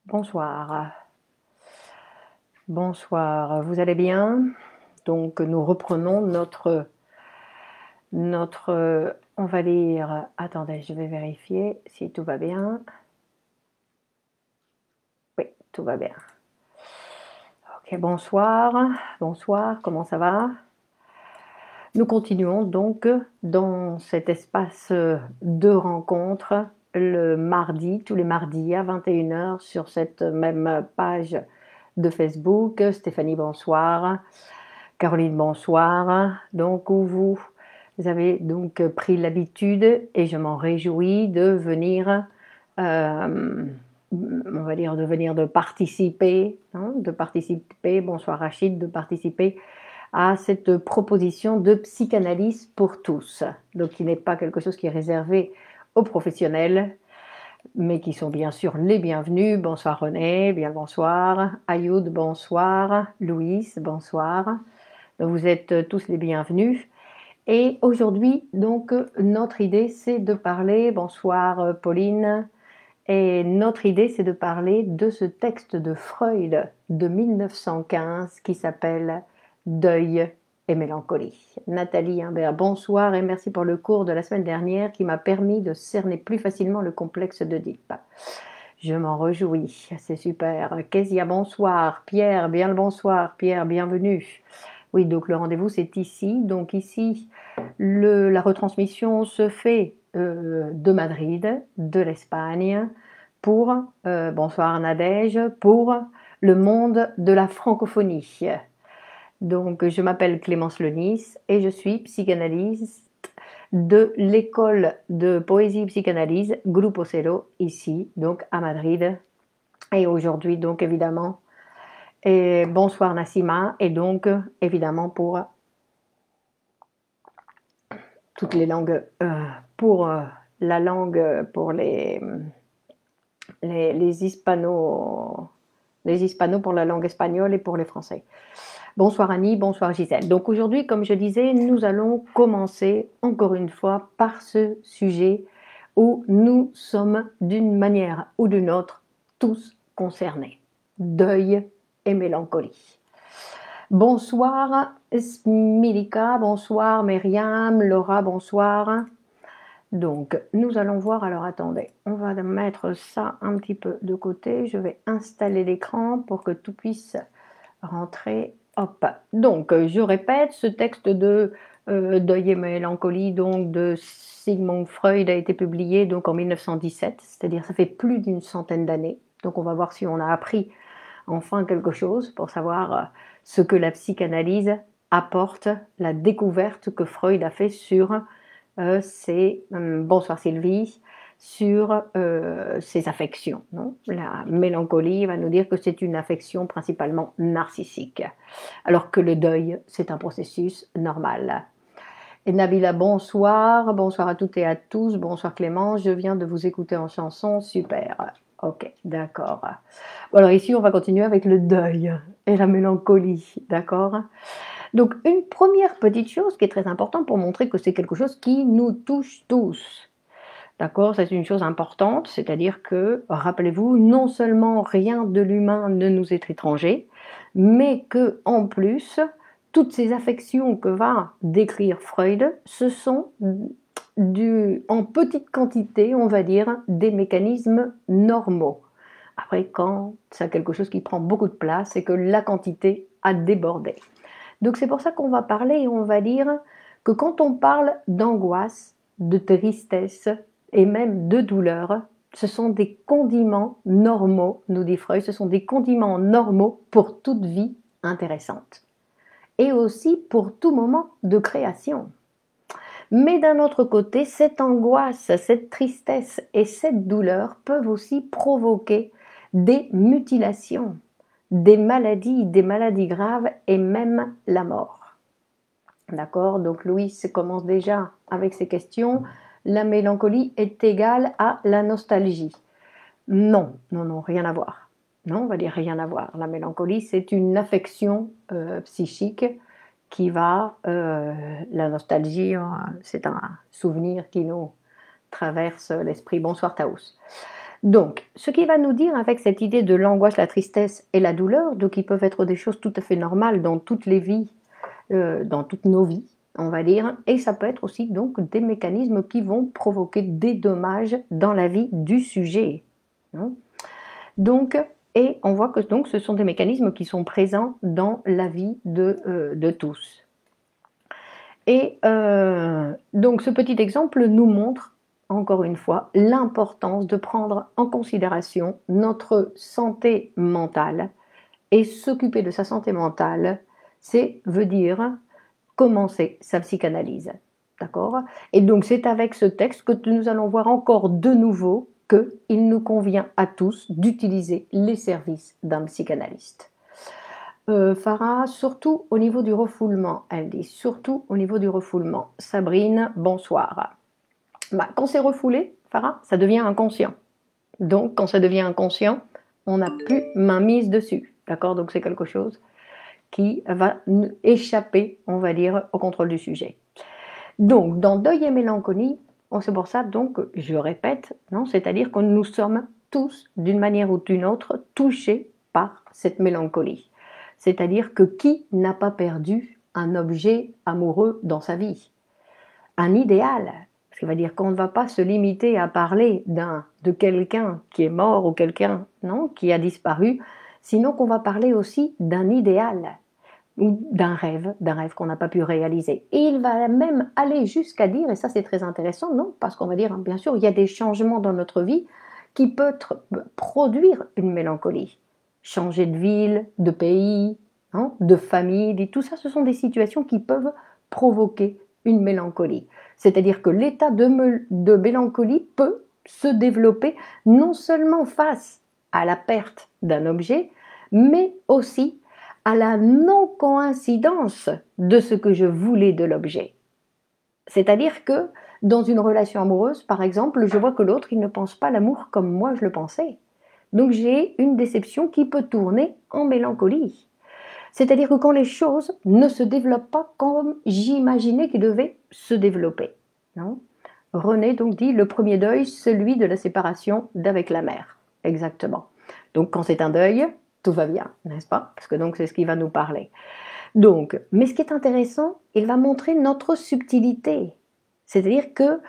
Bonsoir. Bonsoir, vous allez bien? Donc nous reprenons on va dire attendez, je vais vérifier si tout va bien. Oui, tout va bien. OK, bonsoir, bonsoir, comment ça va? Nous continuons donc dans cet espace, de rencontre le mardi, tous les mardis à 21 h sur cette même page de Facebook. Stéphanie, bonsoir. Caroline, bonsoir. Donc où vous avez donc pris l'habitude et je m'en réjouis de venir, on va dire de participer, hein, de participer, bonsoir Rachid, de participer à cette proposition de psychanalyse pour tous. Donc qui n'est pas quelque chose qui est réservé aux professionnels, mais qui sont bien sûr les bienvenus. Bonsoir René, bien le bonsoir. Ayoud, bonsoir. Louise, bonsoir. Vous êtes tous les bienvenus. Et aujourd'hui, donc, notre idée, c'est de parler, bonsoir Pauline, et notre idée, c'est de parler de ce texte de Freud de 1915 qui s'appelle Deuil et mélancolie. Nathalie Imbert, bonsoir et merci pour le cours de la semaine dernière qui m'a permis de cerner plus facilement le complexe d'Oedipe. Je m'en réjouis, c'est super. Kezia, bonsoir. Pierre, bien le bonsoir. Pierre, bienvenue. Oui, donc le rendez-vous c'est ici. Donc ici, la retransmission se fait de Madrid, de l'Espagne, pour, bonsoir Nadège, pour le monde de la francophonie. Donc je m'appelle Clémence Lenis et je suis psychanalyste de l'école de poésie psychanalyse Grupo Cero, ici, donc à Madrid. Et aujourd'hui, donc évidemment, et bonsoir Nassima, et donc évidemment pour toutes les langues, pour la langue, pour les hispanos pour la langue espagnole et pour les français. Bonsoir Annie, bonsoir Gisèle. Donc aujourd'hui, comme je disais, nous allons commencer encore une fois par ce sujet où nous sommes d'une manière ou d'une autre tous concernés. Deuil et mélancolie. Bonsoir Smilika, bonsoir Myriam, Laura, bonsoir. Donc, nous allons voir, alors attendez, on va mettre ça un petit peu de côté, je vais installer l'écran pour que tout puisse rentrer. Hop. Donc, je répète, ce texte de Deuil et mélancolie donc, de Sigmund Freud a été publié donc, en 1917, c'est-à-dire ça fait plus d'une centaine d'années. Donc, on va voir si on a appris enfin quelque chose pour savoir ce que la psychanalyse apporte, la découverte que Freud a fait sur bonsoir Sylvie, sur ses affections. Non, la mélancolie va nous dire que c'est une affection principalement narcissique, alors que le deuil, c'est un processus normal. Et Nabila, bonsoir, bonsoir à toutes et à tous, bonsoir Clément, je viens de vous écouter en chanson, super. Ok, d'accord. Bon, alors ici, on va continuer avec le deuil et la mélancolie, d'accord? Donc, une première petite chose qui est très importante pour montrer que c'est quelque chose qui nous touche tous. D'accord? C'est une chose importante, c'est-à-dire que, rappelez-vous, non seulement rien de l'humain ne nous est étranger, mais que, en plus, toutes ces affections que va décrire Freud, ce sont en petite quantité, on va dire, des mécanismes normaux. Après, quand c'est quelque chose qui prend beaucoup de place, c'est que la quantité a débordé. Donc c'est pour ça qu'on va parler et on va dire que quand on parle d'angoisse, de tristesse et même de douleur, ce sont des condiments normaux, nous dit Freud, ce sont des condiments normaux pour toute vie intéressante. Et aussi pour tout moment de création. Mais d'un autre côté, cette angoisse, cette tristesse et cette douleur peuvent aussi provoquer des mutilations, des maladies graves et même la mort. D'accord? Donc Louis commence déjà avec ses questions. La mélancolie est égale à la nostalgie. Non, non, non, rien à voir. Non, on va dire rien à voir. La mélancolie, c'est une affection psychique qui va, la nostalgie, c'est un souvenir qui nous traverse l'esprit. Bonsoir Taous. Donc, ce qui va nous dire avec cette idée de l'angoisse, la tristesse et la douleur, donc qui peuvent être des choses tout à fait normales dans toutes les vies, dans toutes nos vies, on va dire, et ça peut être aussi donc des mécanismes qui vont provoquer des dommages dans la vie du sujet, hein. Donc, et on voit que donc ce sont des mécanismes qui sont présents dans la vie de tous. Et donc ce petit exemple nous montre, encore une fois, l'importance de prendre en considération notre santé mentale. Et s'occuper de sa santé mentale, c'est veut dire commencer sa psychanalyse. D'accord? Et donc c'est avec ce texte que nous allons voir encore de nouveau qu'il nous convient à tous d'utiliser les services d'un psychanalyste. Farah, surtout au niveau du refoulement, elle dit, surtout au niveau du refoulement. Sabrine, bonsoir. Bah, quand c'est refoulé, Farah, ça devient inconscient. Donc, quand ça devient inconscient, on n'a plus mainmise dessus. D'accord? Donc, c'est quelque chose qui va échapper, on va dire, au contrôle du sujet. Donc, dans deuil et mélancolie, c'est pour ça, donc, je répète, non, c'est-à-dire que nous sommes tous, d'une manière ou d'une autre, touchés par cette mélancolie. C'est-à-dire que qui n'a pas perdu un objet amoureux dans sa vie? Un idéal. Ce qui va dire qu'on ne va pas se limiter à parler de quelqu'un qui est mort ou quelqu'un qui a disparu, sinon qu'on va parler aussi d'un idéal ou d'un rêve qu'on n'a pas pu réaliser. Et il va même aller jusqu'à dire, et ça c'est très intéressant, non, parce qu'on va dire, bien sûr, il y a des changements dans notre vie qui peuvent produire une mélancolie. Changer de ville, de pays, de famille, tout ça, ce sont des situations qui peuvent provoquer une mélancolie. C'est-à-dire que l'état de mélancolie peut se développer non seulement face à la perte d'un objet, mais aussi à la non-coïncidence de ce que je voulais de l'objet. C'est-à-dire que dans une relation amoureuse, par exemple, je vois que l'autre, il ne pense pas l'amour comme moi je le pensais. Donc j'ai une déception qui peut tourner en mélancolie. C'est-à-dire que quand les choses ne se développent pas comme j'imaginais qu'ils devaient se développer. Non? René donc dit le premier deuil, celui de la séparation d'avec la mère. Exactement. Donc quand c'est un deuil, tout va bien, n'est-ce pas? Parce que donc c'est ce qui va nous parler. Donc, mais ce qui est intéressant, il va montrer notre subtilité. C'est-à-dire que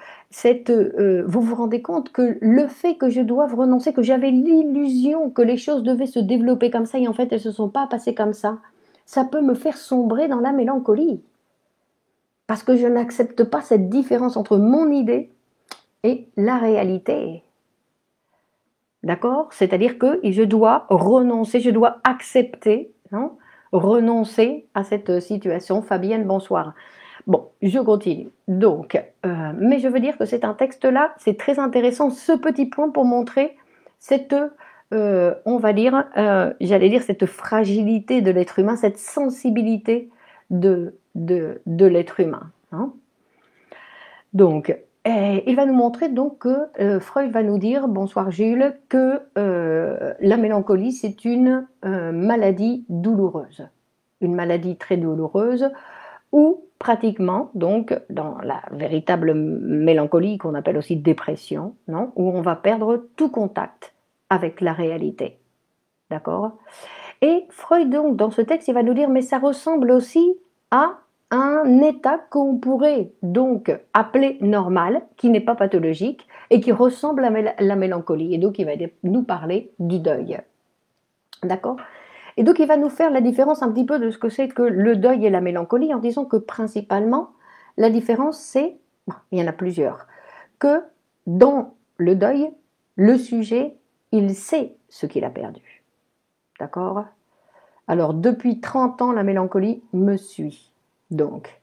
vous vous rendez compte que le fait que je doive renoncer, que j'avais l'illusion que les choses devaient se développer comme ça et en fait elles ne se sont pas passées comme ça peut me faire sombrer dans la mélancolie. Parce que je n'accepte pas cette différence entre mon idée et la réalité. D'accord? C'est-à-dire que je dois renoncer, je dois accepter, renoncer à cette situation. Fabienne, bonsoir. Bon, je continue. Donc, mais je veux dire que c'est un texte-là, c'est très intéressant, ce petit point pour montrer cette, on va dire, j'allais dire cette fragilité de l'être humain, cette sensibilité de l'être humain. Donc, il va nous montrer donc que Freud va nous dire, bonsoir Jules, que la mélancolie c'est une maladie douloureuse, une maladie très douloureuse où pratiquement donc dans la véritable mélancolie qu'on appelle aussi dépression, où on va perdre tout contact avec la réalité, d'accord? Et Freud donc dans ce texte il va nous dire mais ça ressemble aussi à un état qu'on pourrait donc appeler normal, qui n'est pas pathologique et qui ressemble à la mélancolie. Et donc, il va nous parler du deuil. D'accord? Et donc, il va nous faire la différence un petit peu de ce que c'est que le deuil et la mélancolie, en disant que principalement, la différence, c'est, il y en a plusieurs, que dans le deuil, le sujet, il sait ce qu'il a perdu. D'accord? Alors, depuis 30 ans, la mélancolie me suit. Donc,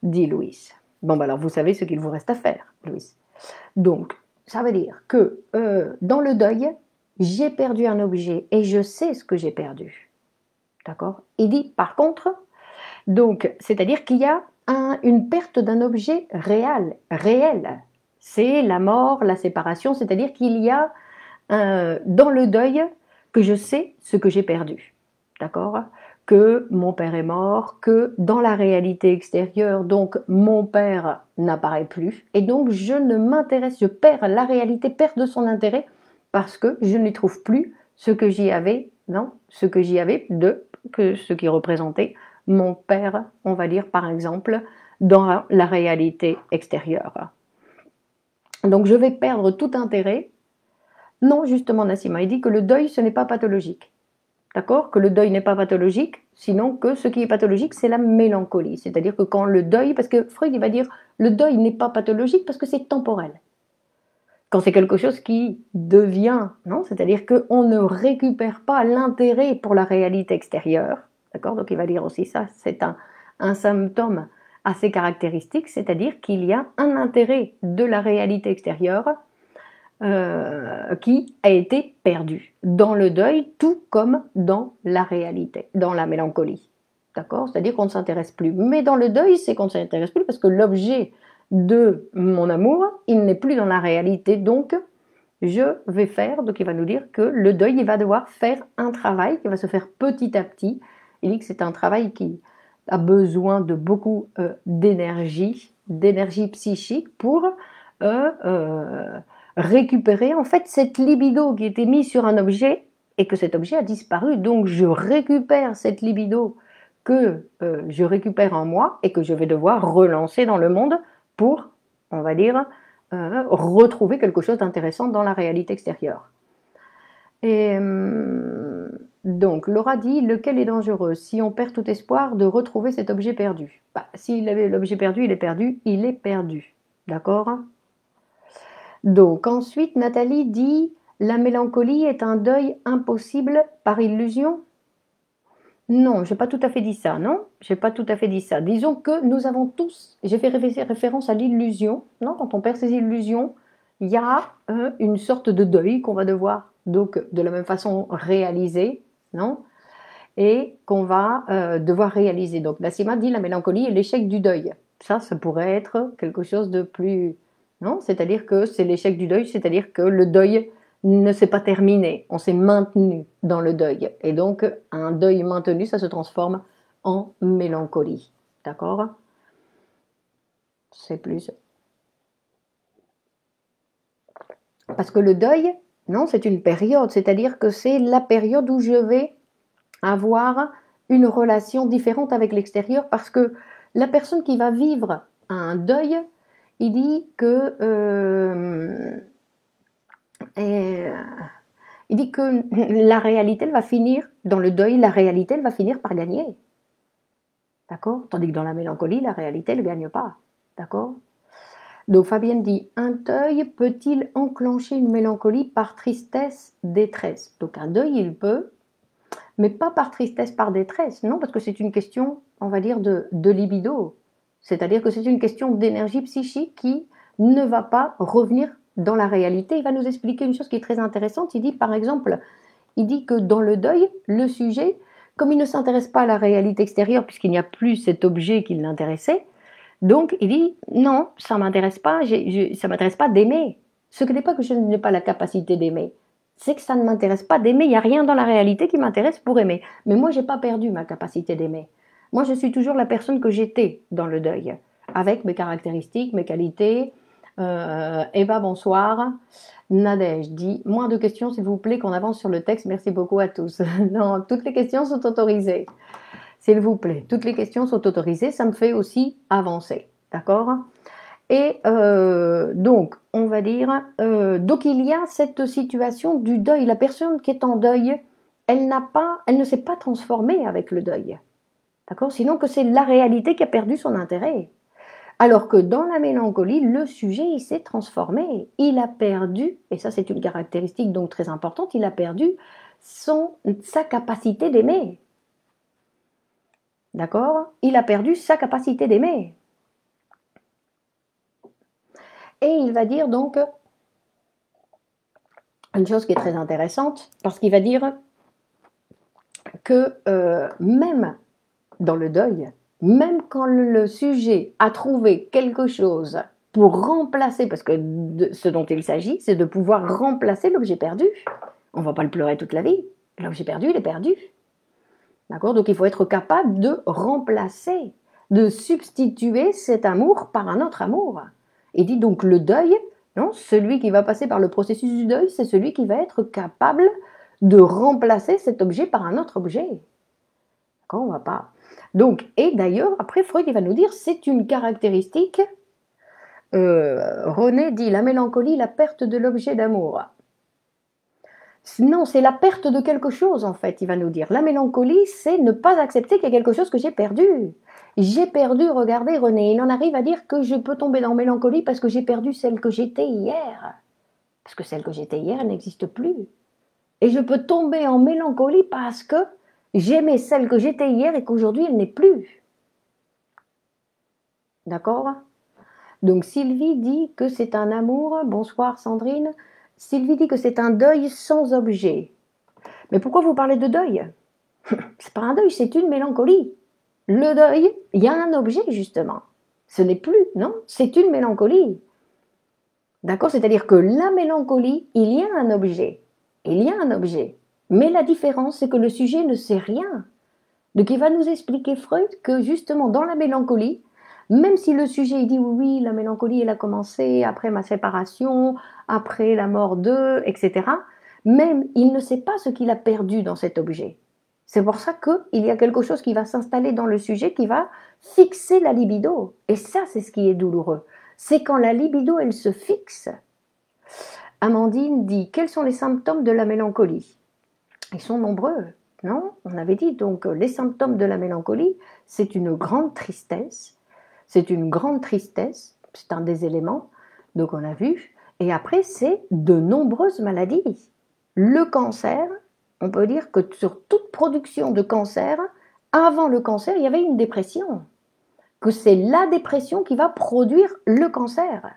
dit Louise. Bon, alors vous savez ce qu'il vous reste à faire, Louise. Donc, ça veut dire que dans le deuil, j'ai perdu un objet et je sais ce que j'ai perdu. D'accord? Il dit, par contre, donc, c'est-à-dire qu'il y a une perte d'un objet réel. C'est la mort, la séparation, c'est-à-dire qu'il y a dans le deuil que je sais ce que j'ai perdu. D'accord? Que mon père est mort, que dans la réalité extérieure, donc mon père n'apparaît plus, et donc je ne m'intéresse, je perds la réalité, perd de son intérêt parce que je n'y trouve plus ce que j'y avais, non, ce que j'y avais que ce qui représentait mon père, on va dire par exemple, dans la réalité extérieure. Donc je vais perdre tout intérêt. Non, justement, Nassima, il dit que le deuil, ce n'est pas pathologique. D'accord? Que le deuil n'est pas pathologique, sinon que ce qui est pathologique, c'est la mélancolie. C'est-à-dire que quand le deuil, parce que Freud, il va dire, le deuil n'est pas pathologique parce que c'est temporel. Quand c'est quelque chose qui devient, non? C'est-à-dire qu'on ne récupère pas l'intérêt pour la réalité extérieure. D'accord? Donc il va dire aussi ça, c'est un symptôme assez caractéristique, c'est-à-dire qu'il y a un intérêt de la réalité extérieure qui a été perdu dans le deuil, tout comme dans la réalité, dans la mélancolie. D'accord? C'est-à-dire qu'on ne s'intéresse plus. Mais dans le deuil, c'est qu'on ne s'intéresse plus parce que l'objet de mon amour, il n'est plus dans la réalité. Donc, je vais faire, donc il va nous dire que le deuil, il va devoir faire un travail qui va se faire petit à petit. Il dit que c'est un travail qui a besoin de beaucoup d'énergie psychique pour récupérer en fait cette libido qui était mise sur un objet et que cet objet a disparu. Donc je récupère cette libido que je récupère en moi et que je vais devoir relancer dans le monde pour, on va dire, retrouver quelque chose d'intéressant dans la réalité extérieure. Et donc Laura dit, lequel est dangereux si on perd tout espoir de retrouver cet objet perdu? Bah, si l'objet perdu, il est perdu. D'accord? Donc ensuite, Nathalie dit, la mélancolie est un deuil impossible par illusion? Non, je n'ai pas tout à fait dit ça, non? Je n'ai pas tout à fait dit ça. Disons que nous avons tous, j'ai fait référence à l'illusion, non? Quand on perd ses illusions, il y a une sorte de deuil qu'on va devoir, donc de la même façon, réaliser, non? Et qu'on va devoir réaliser. Donc Nassima dit, la mélancolie est l'échec du deuil. Ça pourrait être quelque chose de plus... Non, c'est-à-dire que c'est l'échec du deuil, c'est-à-dire que le deuil ne s'est pas terminé, on s'est maintenu dans le deuil. Et donc, un deuil maintenu, ça se transforme en mélancolie. D'accord? C'est plus... Parce que le deuil, non, c'est une période, c'est-à-dire que c'est la période où je vais avoir une relation différente avec l'extérieur, parce que la personne qui va vivre un deuil, il dit que il dit que la réalité, elle va finir, dans le deuil, la réalité, elle va finir par gagner. D'accord? Tandis que dans la mélancolie, la réalité, elle ne gagne pas. D'accord? Donc Fabienne dit, un deuil peut-il enclencher une mélancolie par tristesse, détresse? Donc un deuil, il peut, mais pas par tristesse, par détresse. Non, parce que c'est une question, on va dire, de libido. C'est-à-dire que c'est une question d'énergie psychique qui ne va pas revenir dans la réalité. Il va nous expliquer une chose qui est très intéressante. Il dit, par exemple, il dit que dans le deuil, le sujet, comme il ne s'intéresse pas à la réalité extérieure, puisqu'il n'y a plus cet objet qui l'intéressait, donc il dit, non, ça ne m'intéresse pas, ça m'intéresse pas d'aimer. Ce n'est pas que je n'ai pas la capacité d'aimer, c'est que ça ne m'intéresse pas d'aimer. Il n'y a rien dans la réalité qui m'intéresse pour aimer. Mais moi, je n'ai pas perdu ma capacité d'aimer. Moi, je suis toujours la personne que j'étais dans le deuil, avec mes caractéristiques, mes qualités. Eva, bonsoir. Nadège dit, moins de questions s'il vous plaît, qu'on avance sur le texte. Merci beaucoup à tous. Non, toutes les questions sont autorisées. S'il vous plaît, toutes les questions sont autorisées. Ça me fait aussi avancer. D'accord? Et donc, on va dire, donc il y a cette situation du deuil. La personne qui est en deuil, elle ne s'est pas transformée avec le deuil. D'accord? Sinon que c'est la réalité qui a perdu son intérêt. Alors que dans la mélancolie, le sujet, il s'est transformé. Il a perdu, et ça c'est une caractéristique donc très importante, il a perdu sa capacité d'aimer. D'accord? Il a perdu sa capacité d'aimer. Et il va dire donc une chose qui est très intéressante, parce qu'il va dire que même dans le deuil, même quand le sujet a trouvé quelque chose pour remplacer, parce que ce dont il s'agit, c'est de pouvoir remplacer l'objet perdu. On ne va pas le pleurer toute la vie. L'objet perdu, il est perdu. D'accord? Donc il faut être capable de remplacer, de substituer cet amour par un autre amour. Il dit donc le deuil Non, celui qui va passer par le processus du deuil, c'est celui qui va être capable de remplacer cet objet par un autre objet. D'accord, on va pas. Donc, et d'ailleurs, après Freud, il va nous dire, c'est une caractéristique. René dit la mélancolie, la perte de l'objet d'amour. Non, c'est la perte de quelque chose, en fait, il va nous dire. La mélancolie, c'est ne pas accepter qu'il y a quelque chose que j'ai perdu. J'ai perdu, regardez René, il en arrive à dire que je peux tomber dans mélancolie parce que j'ai perdu celle que j'étais hier. Parce que celle que j'étais hier, elle n'existe plus. Et je peux tomber en mélancolie parce que j'aimais celle que j'étais hier et qu'aujourd'hui, elle n'est plus. D'accord? Donc Sylvie dit que c'est un amour. Bonsoir Sandrine. Sylvie dit que c'est un deuil sans objet. Mais pourquoi vous parlez de deuil? C'est pas un deuil, c'est une mélancolie. Le deuil, il y a un objet justement. Ce n'est plus, non? C'est une mélancolie. D'accord? C'est-à-dire que la mélancolie, il y a un objet. Il y a un objet. Mais la différence, c'est que le sujet ne sait rien. Donc il va nous expliquer Freud que justement dans la mélancolie, même si le sujet il dit oui, la mélancolie elle a commencé après ma séparation, après la mort d'eux, etc. Même il ne sait pas ce qu'il a perdu dans cet objet. C'est pour ça qu'il y a quelque chose qui va s'installer dans le sujet qui va fixer la libido. Et ça, c'est ce qui est douloureux. C'est quand la libido, elle se fixe. Amandine dit, quels sont les symptômes de la mélancolie? Ils sont nombreux, non? On avait dit, donc, les symptômes de la mélancolie, c'est une grande tristesse. C'est une grande tristesse, c'est un des éléments, donc on a vu. Et après, c'est de nombreuses maladies. Le cancer, on peut dire que sur toute production de cancer, avant le cancer, il y avait une dépression. Que c'est la dépression qui va produire le cancer.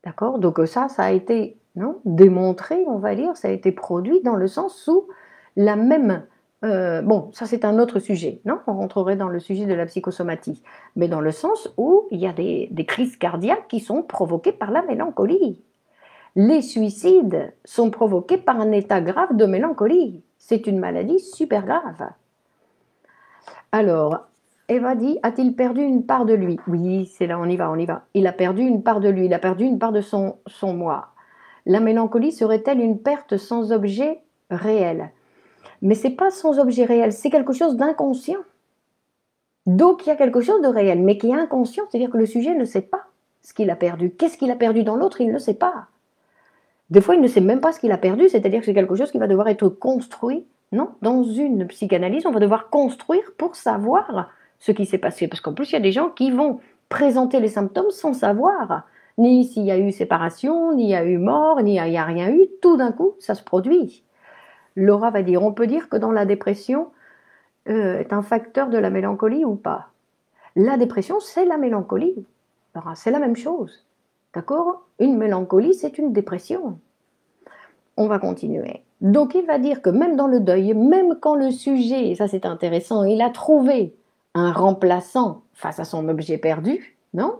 D'accord? Donc ça a été démontré, on va dire, ça a été produit dans le sens où la même... bon, ça c'est un autre sujet, non? On rentrerait dans le sujet de la psychosomatie, mais dans le sens où il y a des crises cardiaques qui sont provoquées par la mélancolie. Les suicides sont provoqués par un état grave de mélancolie. C'est une maladie super grave. Alors, Eva dit, a-t-il perdu une part de lui? Oui, c'est là, on y va, on y va. Il a perdu une part de lui, il a perdu une part de son moi. La mélancolie serait-elle une perte sans objet réel? Mais c'est pas sans objet réel, c'est quelque chose d'inconscient. Donc il y a quelque chose de réel, mais qui est inconscient, c'est-à-dire que le sujet ne sait pas ce qu'il a perdu. Qu'est-ce qu'il a perdu dans l'autre? Il ne sait pas. Des fois, il ne sait même pas ce qu'il a perdu, c'est-à-dire que c'est quelque chose qui va devoir être construit. Non, dans une psychanalyse, on va devoir construire pour savoir ce qui s'est passé. Parce qu'en plus, il y a des gens qui vont présenter les symptômes sans savoir ni s'il y a eu séparation, ni il y a eu mort, ni il n'y a rien eu. Tout d'un coup, ça se produit. Laura va dire, on peut dire que dans la dépression est un facteur de la mélancolie ou pas? La dépression, c'est la mélancolie. Alors, c'est la même chose. D'accord? Une mélancolie, c'est une dépression. On va continuer. Donc, il va dire que même dans le deuil, même quand le sujet, et ça c'est intéressant, il a trouvé un remplaçant face à son objet perdu, non?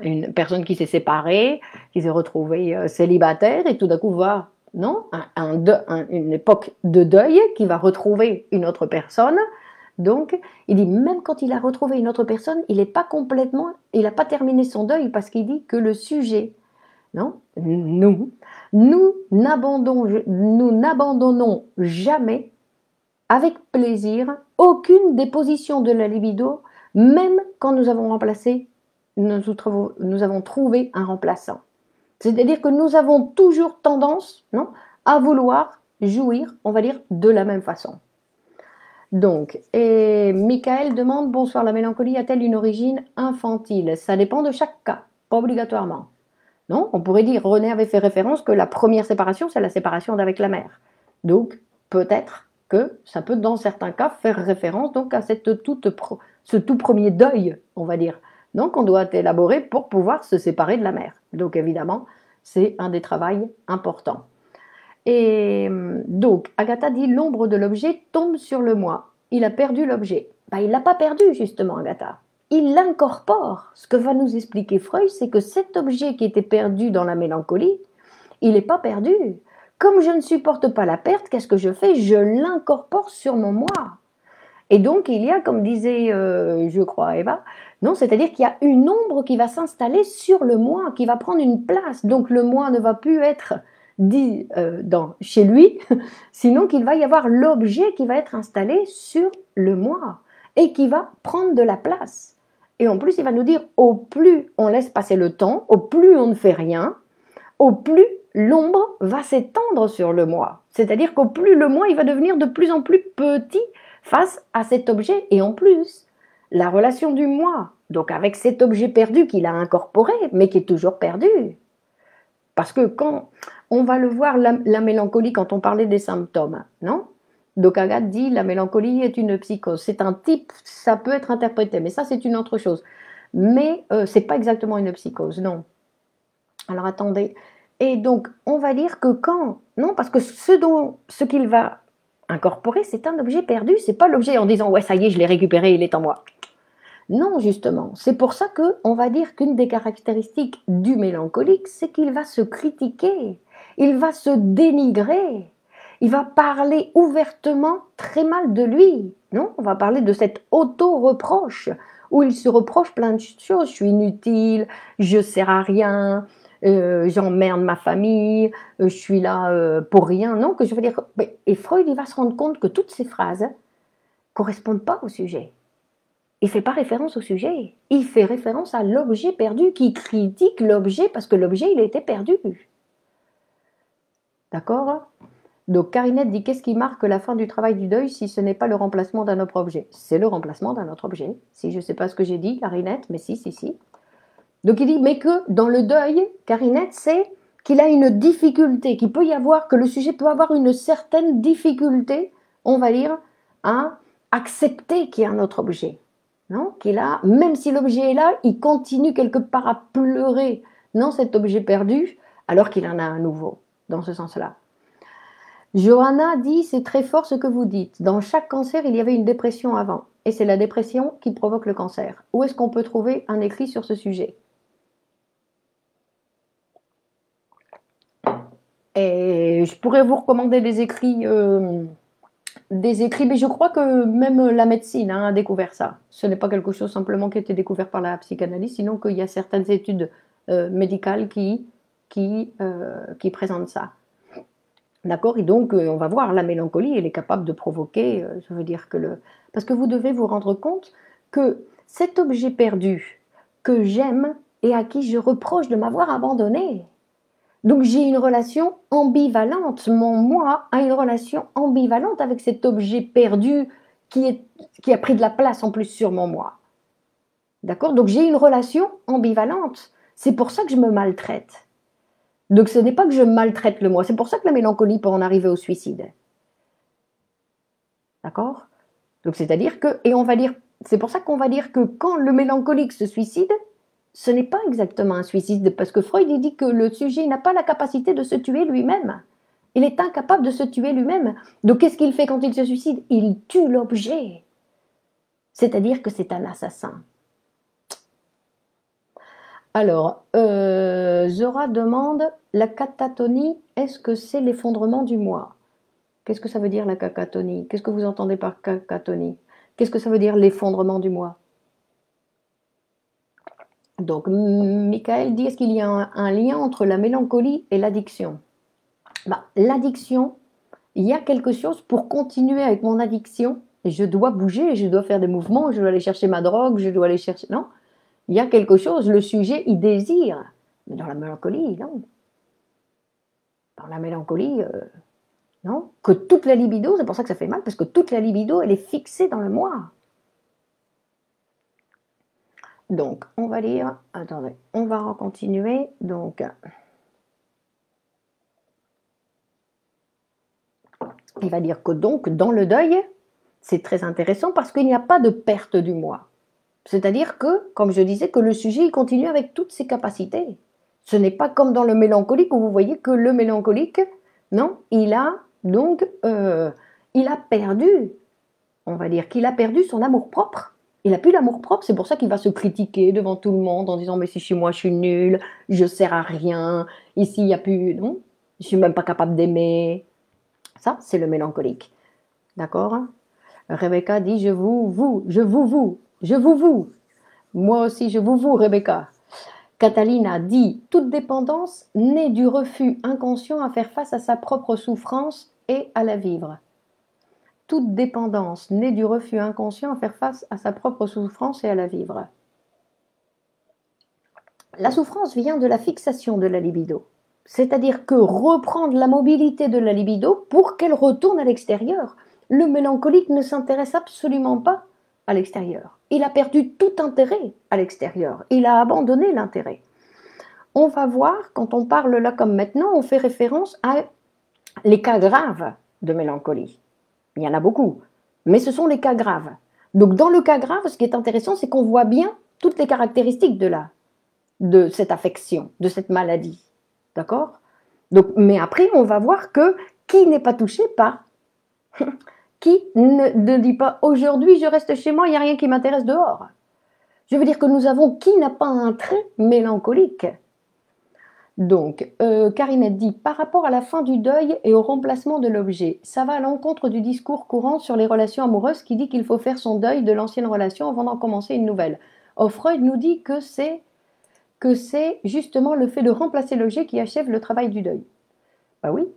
Une personne qui s'est séparée, qui s'est retrouvée célibataire et tout d'un coup voit, non? Une époque de deuil qui va retrouver une autre personne. Donc, il dit, même quand il a retrouvé une autre personne, il n'est pas complètement, il n'a pas terminé son deuil parce qu'il dit que le sujet, non? Nous n'abandonnons jamais, avec plaisir, aucune des positions de la libido, même quand nous avons remplacé, nous avons trouvé un remplaçant. C'est-à-dire que nous avons toujours tendance, non, à vouloir jouir, on va dire, de la même façon. Donc, et Michael demande, bonsoir, la mélancolie a-t-elle une origine infantile? Ça dépend de chaque cas, pas obligatoirement. Non, on pourrait dire, René avait fait référence que la première séparation, c'est la séparation d'avec la mère. Donc, peut-être que ça peut, dans certains cas, faire référence donc à ce tout premier deuil, on va dire. Donc, on doit élaborer pour pouvoir se séparer de la mère. Donc, évidemment, c'est un des travaux importants. Et donc, Agatha dit, l'ombre de l'objet tombe sur le moi. Il a perdu l'objet. Ben, il ne l'a pas perdu, justement, Agatha. Il l'incorpore. Ce que va nous expliquer Freud, c'est que cet objet qui était perdu dans la mélancolie, il n'est pas perdu. Comme je ne supporte pas la perte, qu'est-ce que je fais? Je l'incorpore sur mon moi. Et donc, il y a, comme disait, je crois, Eva, non, c'est-à-dire qu'il y a une ombre qui va s'installer sur le moi, qui va prendre une place. Donc, le moi ne va plus être dit chez lui, sinon qu'il va y avoir l'objet qui va être installé sur le moi et qui va prendre de la place. Et en plus, il va nous dire, au plus on laisse passer le temps, au plus on ne fait rien, au plus l'ombre va s'étendre sur le moi. C'est-à-dire qu'au plus le moi, il va devenir de plus en plus petit face à cet objet. Et en plus, la relation du moi, donc avec cet objet perdu qu'il a incorporé, mais qui est toujours perdu. Parce que quand on va le voir, la mélancolie, quand on parlait des symptômes, non? Donc Agathe dit, la mélancolie est une psychose. C'est un type, ça peut être interprété, mais ça c'est une autre chose. Mais c'est pas exactement une psychose, non. Alors attendez. Et donc, on va dire que quand... Non, parce que ce qu'il va incorporer, c'est un objet perdu. C'est pas l'objet en disant, ouais, ça y est, je l'ai récupéré, il est en moi. Non, justement. C'est pour ça qu'on va dire qu'une des caractéristiques du mélancolique, c'est qu'il va se critiquer, il va se dénigrer, il va parler ouvertement très mal de lui. Non, on va parler de cet auto-reproche, où il se reproche plein de choses. Je suis inutile, je sers à rien, j'emmerde ma famille, je suis là pour rien. Non, que je veux dire. Et Freud, il va se rendre compte que toutes ces phrases correspondent pas au sujet. Il ne fait pas référence au sujet. Il fait référence à l'objet perdu qui critique l'objet parce que l'objet, il était perdu. D'accord? Donc, Carinette dit, qu'est-ce qui marque la fin du travail du deuil si ce n'est pas le remplacement d'un autre objet? C'est le remplacement d'un autre objet. Si je ne sais pas ce que j'ai dit, Carinette, mais si. Donc, il dit, mais que dans le deuil, Carinette, c'est qu'il a une difficulté, qu'il peut y avoir, que le sujet peut avoir une certaine difficulté, on va dire, à accepter qu'il y a un autre objet. Non, qu'il a, même si l'objet est là, il continue quelque part à pleurer, non, cet objet perdu, alors qu'il en a un nouveau, dans ce sens-là. Johanna dit, c'est très fort ce que vous dites. Dans chaque cancer, il y avait une dépression avant. Et c'est la dépression qui provoque le cancer. Où est-ce qu'on peut trouver un écrit sur ce sujet? Et je pourrais vous recommander des écrits, mais je crois que même la médecine a découvert ça. Ce n'est pas quelque chose simplement qui a été découvert par la psychanalyse, sinon qu'il y a certaines études médicales qui présentent ça. D'accord? Et donc, on va voir, la mélancolie, elle est capable de provoquer, je veux dire que parce que vous devez vous rendre compte que cet objet perdu que j'aime et à qui je reproche de m'avoir abandonné, donc j'ai une relation ambivalente. Mon moi a une relation ambivalente avec cet objet perdu qui a pris de la place en plus sur mon moi. D'accord? Donc j'ai une relation ambivalente. C'est pour ça que je me maltraite. Donc ce n'est pas que je maltraite le moi, c'est pour ça que la mélancolie peut en arriver au suicide. D'accord? Donc c'est-à-dire que, et on va dire, c'est pour ça qu'on va dire que quand le mélancolique se suicide, ce n'est pas exactement un suicide, parce que Freud dit que le sujet n'a pas la capacité de se tuer lui-même. Il est incapable de se tuer lui-même. Donc qu'est-ce qu'il fait quand il se suicide? Il tue l'objet. C'est-à-dire que c'est un assassin. Alors, Zora demande, la catatonie, est-ce que c'est l'effondrement du moi? Qu'est-ce que ça veut dire la catatonie? Qu'est-ce que vous entendez par catatonie? Qu'est-ce que ça veut dire l'effondrement du moi? Donc, Michael dit, est-ce qu'il y a un lien entre la mélancolie et l'addiction? L'addiction, il y a quelque chose pour continuer avec mon addiction. Je dois bouger, je dois faire des mouvements, je dois aller chercher ma drogue, je dois aller chercher... Non, il y a quelque chose, le sujet, il désire. Mais dans la mélancolie, non. Dans la mélancolie, non. Que toute la libido, c'est pour ça que ça fait mal, parce que toute la libido, elle est fixée dans le moi. Donc, on va lire, attendez, on va continuer. Donc, il va dire que donc, dans le deuil, c'est très intéressant parce qu'il n'y a pas de perte du moi. C'est-à-dire que, comme je disais, que le sujet il continue avec toutes ses capacités. Ce n'est pas comme dans le mélancolique où vous voyez que le mélancolique, non, il a donc, il a perdu, on va dire qu'il a perdu son amour-propre. Il n'a plus l'amour-propre, c'est pour ça qu'il va se critiquer devant tout le monde en disant mais si chez moi je suis nul, je sers à rien, ici il n'y a plus, non, je suis même pas capable d'aimer. Ça, c'est le mélancolique. D'accord? Rebecca dit je vous, je vous, je vous. Moi aussi je vous, Rebecca. Catalina dit toute dépendance naît du refus inconscient à faire face à sa propre souffrance et à la vivre. Toute dépendance naît du refus inconscient à faire face à sa propre souffrance et à la vivre. La souffrance vient de la fixation de la libido. C'est-à-dire que reprendre la mobilité de la libido pour qu'elle retourne à l'extérieur. Le mélancolique ne s'intéresse absolument pas à l'extérieur. Il a perdu tout intérêt à l'extérieur. Il a abandonné l'intérêt. On va voir, quand on parle là comme maintenant, on fait référence à les cas graves de mélancolie. Il y en a beaucoup, mais ce sont les cas graves. Donc dans le cas grave, ce qui est intéressant, c'est qu'on voit bien toutes les caractéristiques de cette affection, de cette maladie. D'accord? Donc, mais après, on va voir que qui n'est pas touché par, qui ne dit pas aujourd'hui je reste chez moi, il n'y a rien qui m'intéresse dehors. Je veux dire que nous avons qui n'a pas un trait mélancolique. Donc, Karinette dit par rapport à la fin du deuil et au remplacement de l'objet, ça va à l'encontre du discours courant sur les relations amoureuses qui dit qu'il faut faire son deuil de l'ancienne relation avant d'en commencer une nouvelle. Or, Freud nous dit que c'est justement le fait de remplacer l'objet qui achève le travail du deuil. Bah oui,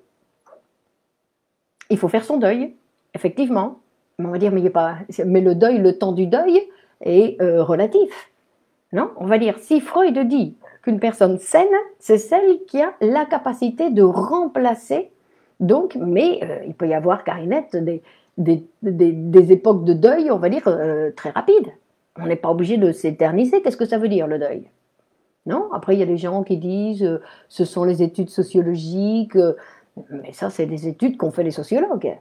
il faut faire son deuil, effectivement. On va dire, mais le deuil, le temps du deuil est relatif. Non, on va dire, si Freud dit qu'une personne saine, c'est celle qui a la capacité de remplacer. Donc, mais il peut y avoir, Karinette, des époques de deuil, on va dire, très rapides. On n'est pas obligé de s'éterniser. Qu'est-ce que ça veut dire, le deuil? Non, après, il y a des gens qui disent ce sont les études sociologiques, mais ça, c'est des études qu'ont fait les sociologues.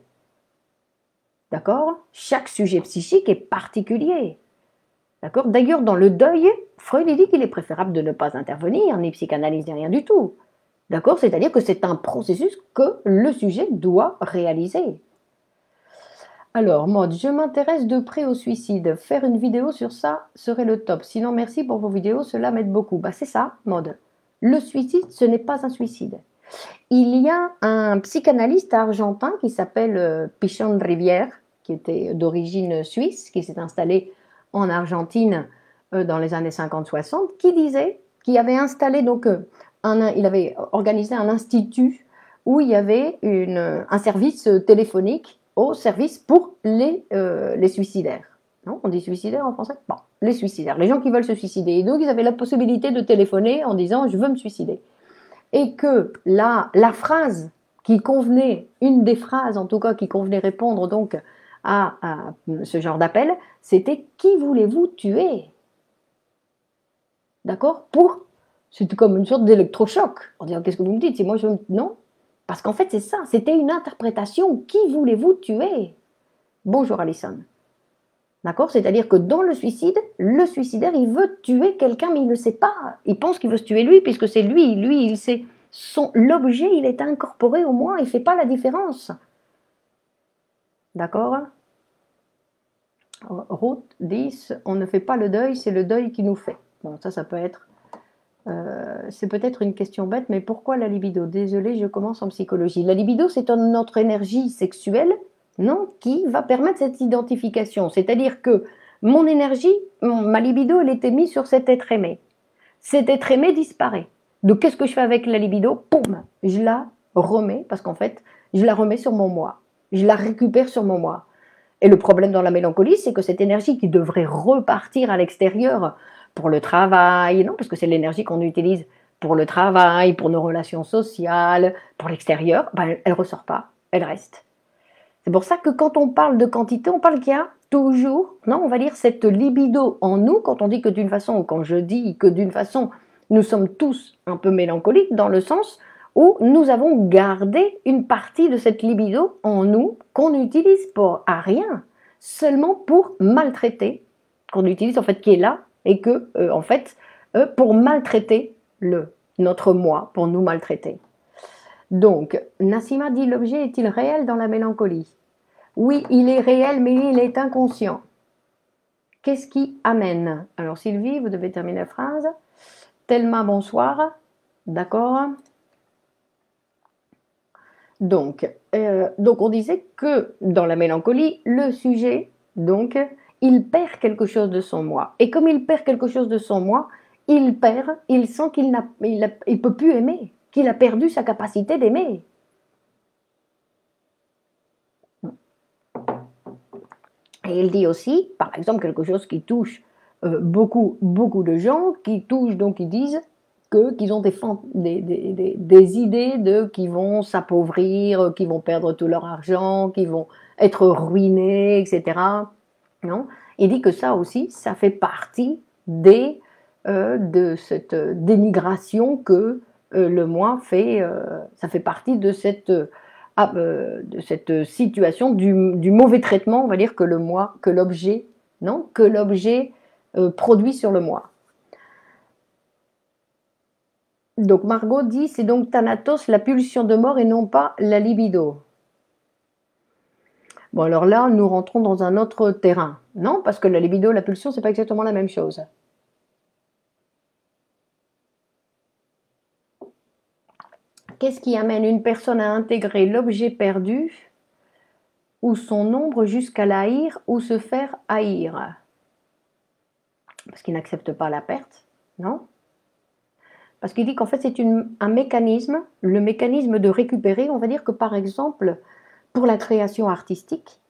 D'accord? Chaque sujet psychique est particulier. D'accord? D'ailleurs, dans le deuil, Freud dit qu'il est préférable de ne pas intervenir, ni psychanalyse, ni rien du tout. D'accord? C'est-à-dire que c'est un processus que le sujet doit réaliser. Alors, Maud, je m'intéresse de près au suicide. Faire une vidéo sur ça serait le top. Sinon, merci pour vos vidéos, cela m'aide beaucoup. Bah, c'est ça, Maud. Le suicide, ce n'est pas un suicide. Il y a un psychanalyste argentin qui s'appelle Pichon Rivière, qui était d'origine suisse, qui s'est installé en Argentine dans les années 50-60, qui avait installé donc il avait organisé un institut où il y avait un service téléphonique au service pour les suicidaires. Non, on dit suicidaires en français? Bon, les suicidaires, les gens qui veulent se suicider. Et donc, ils avaient la possibilité de téléphoner en disant « je veux me suicider ». Et que la phrase qui convenait, une des phrases en tout cas qui convenait répondre donc à ce genre d'appel, c'était « qui voulez-vous tuer ?» D'accord? C'était comme une sorte d'électrochoc. En disant « qu'est-ce que vous me dites? Si moi je... » Non. Parce qu'en fait, c'est ça. C'était une interprétation. Qui voulez-vous tuer? Bonjour, Alison. D'accord? C'est-à-dire que dans le suicide, le suicidaire, il veut tuer quelqu'un, mais il ne sait pas. Il pense qu'il veut se tuer lui, puisque c'est lui. Lui, il sait. L'objet, il est incorporé au moins. Il ne fait pas la différence. D'accord? Route 10, on ne fait pas le deuil, c'est le deuil qui nous fait. Bon, ça peut être... c'est peut-être une question bête, mais pourquoi la libido? Désolée, je commence en psychologie. La libido, c'est notre énergie sexuelle, non, qui va permettre cette identification. C'est-à-dire que mon énergie, ma libido, elle était mise sur cet être aimé. Cet être aimé disparaît. Donc, qu'est-ce que je fais avec la libido? Poum, je la remets, parce qu'en fait, je la remets sur mon moi. Je la récupère sur mon moi. Et le problème dans la mélancolie, c'est que cette énergie qui devrait repartir à l'extérieur pour le travail, non, parce que c'est l'énergie qu'on utilise pour le travail, pour nos relations sociales, pour l'extérieur, ben, elle ne ressort pas, elle reste. C'est pour ça que quand on parle de quantité, on parle qu'il y a toujours, non, on va dire cette libido en nous, quand on dit que d'une façon, ou quand je dis que d'une façon, nous sommes tous un peu mélancoliques, dans le sens où nous avons gardé une partie de cette libido en nous qu'on utilise à rien, seulement pour maltraiter, qu'on utilise en fait qui est là, et que en fait pour maltraiter notre moi, pour nous maltraiter. Donc, Nassima dit l'objet est-il réel dans la mélancolie? Oui, il est réel, mais il est inconscient. Qu'est-ce qui amène? Alors Sylvie, vous devez terminer la phrase. Thelma, bonsoir. D'accord. Donc on disait que dans la mélancolie, le sujet, donc, il perd quelque chose de son moi. Et comme il perd quelque chose de son moi, il sent qu'il il peut plus aimer, qu'il a perdu sa capacité d'aimer. Et il dit aussi, par exemple, quelque chose qui touche beaucoup de gens, qui touchent, donc ils disent qu'ils ont des idées qui vont s'appauvrir, qui vont perdre tout leur argent, qui vont être ruinés, etc. Non? Il dit que ça aussi, ça fait partie de cette dénigration que le moi fait, ça fait partie de cette situation du mauvais traitement, on va dire, que le moi, que l'objet, non, que l'objet produit sur le moi. Donc Margot dit, c'est donc Thanatos, la pulsion de mort et non pas la libido. Bon, alors là, nous rentrons dans un autre terrain, non? Parce que la libido, la pulsion, c'est pas exactement la même chose. Qu'est-ce qui amène une personne à intégrer l'objet perdu ou son ombre jusqu'à l'haïr ou se faire haïr? Parce qu'il n'accepte pas la perte, non? Parce qu'il dit qu'en fait, c'est un mécanisme, le mécanisme de récupérer, on va dire que par exemple, pour la création artistique,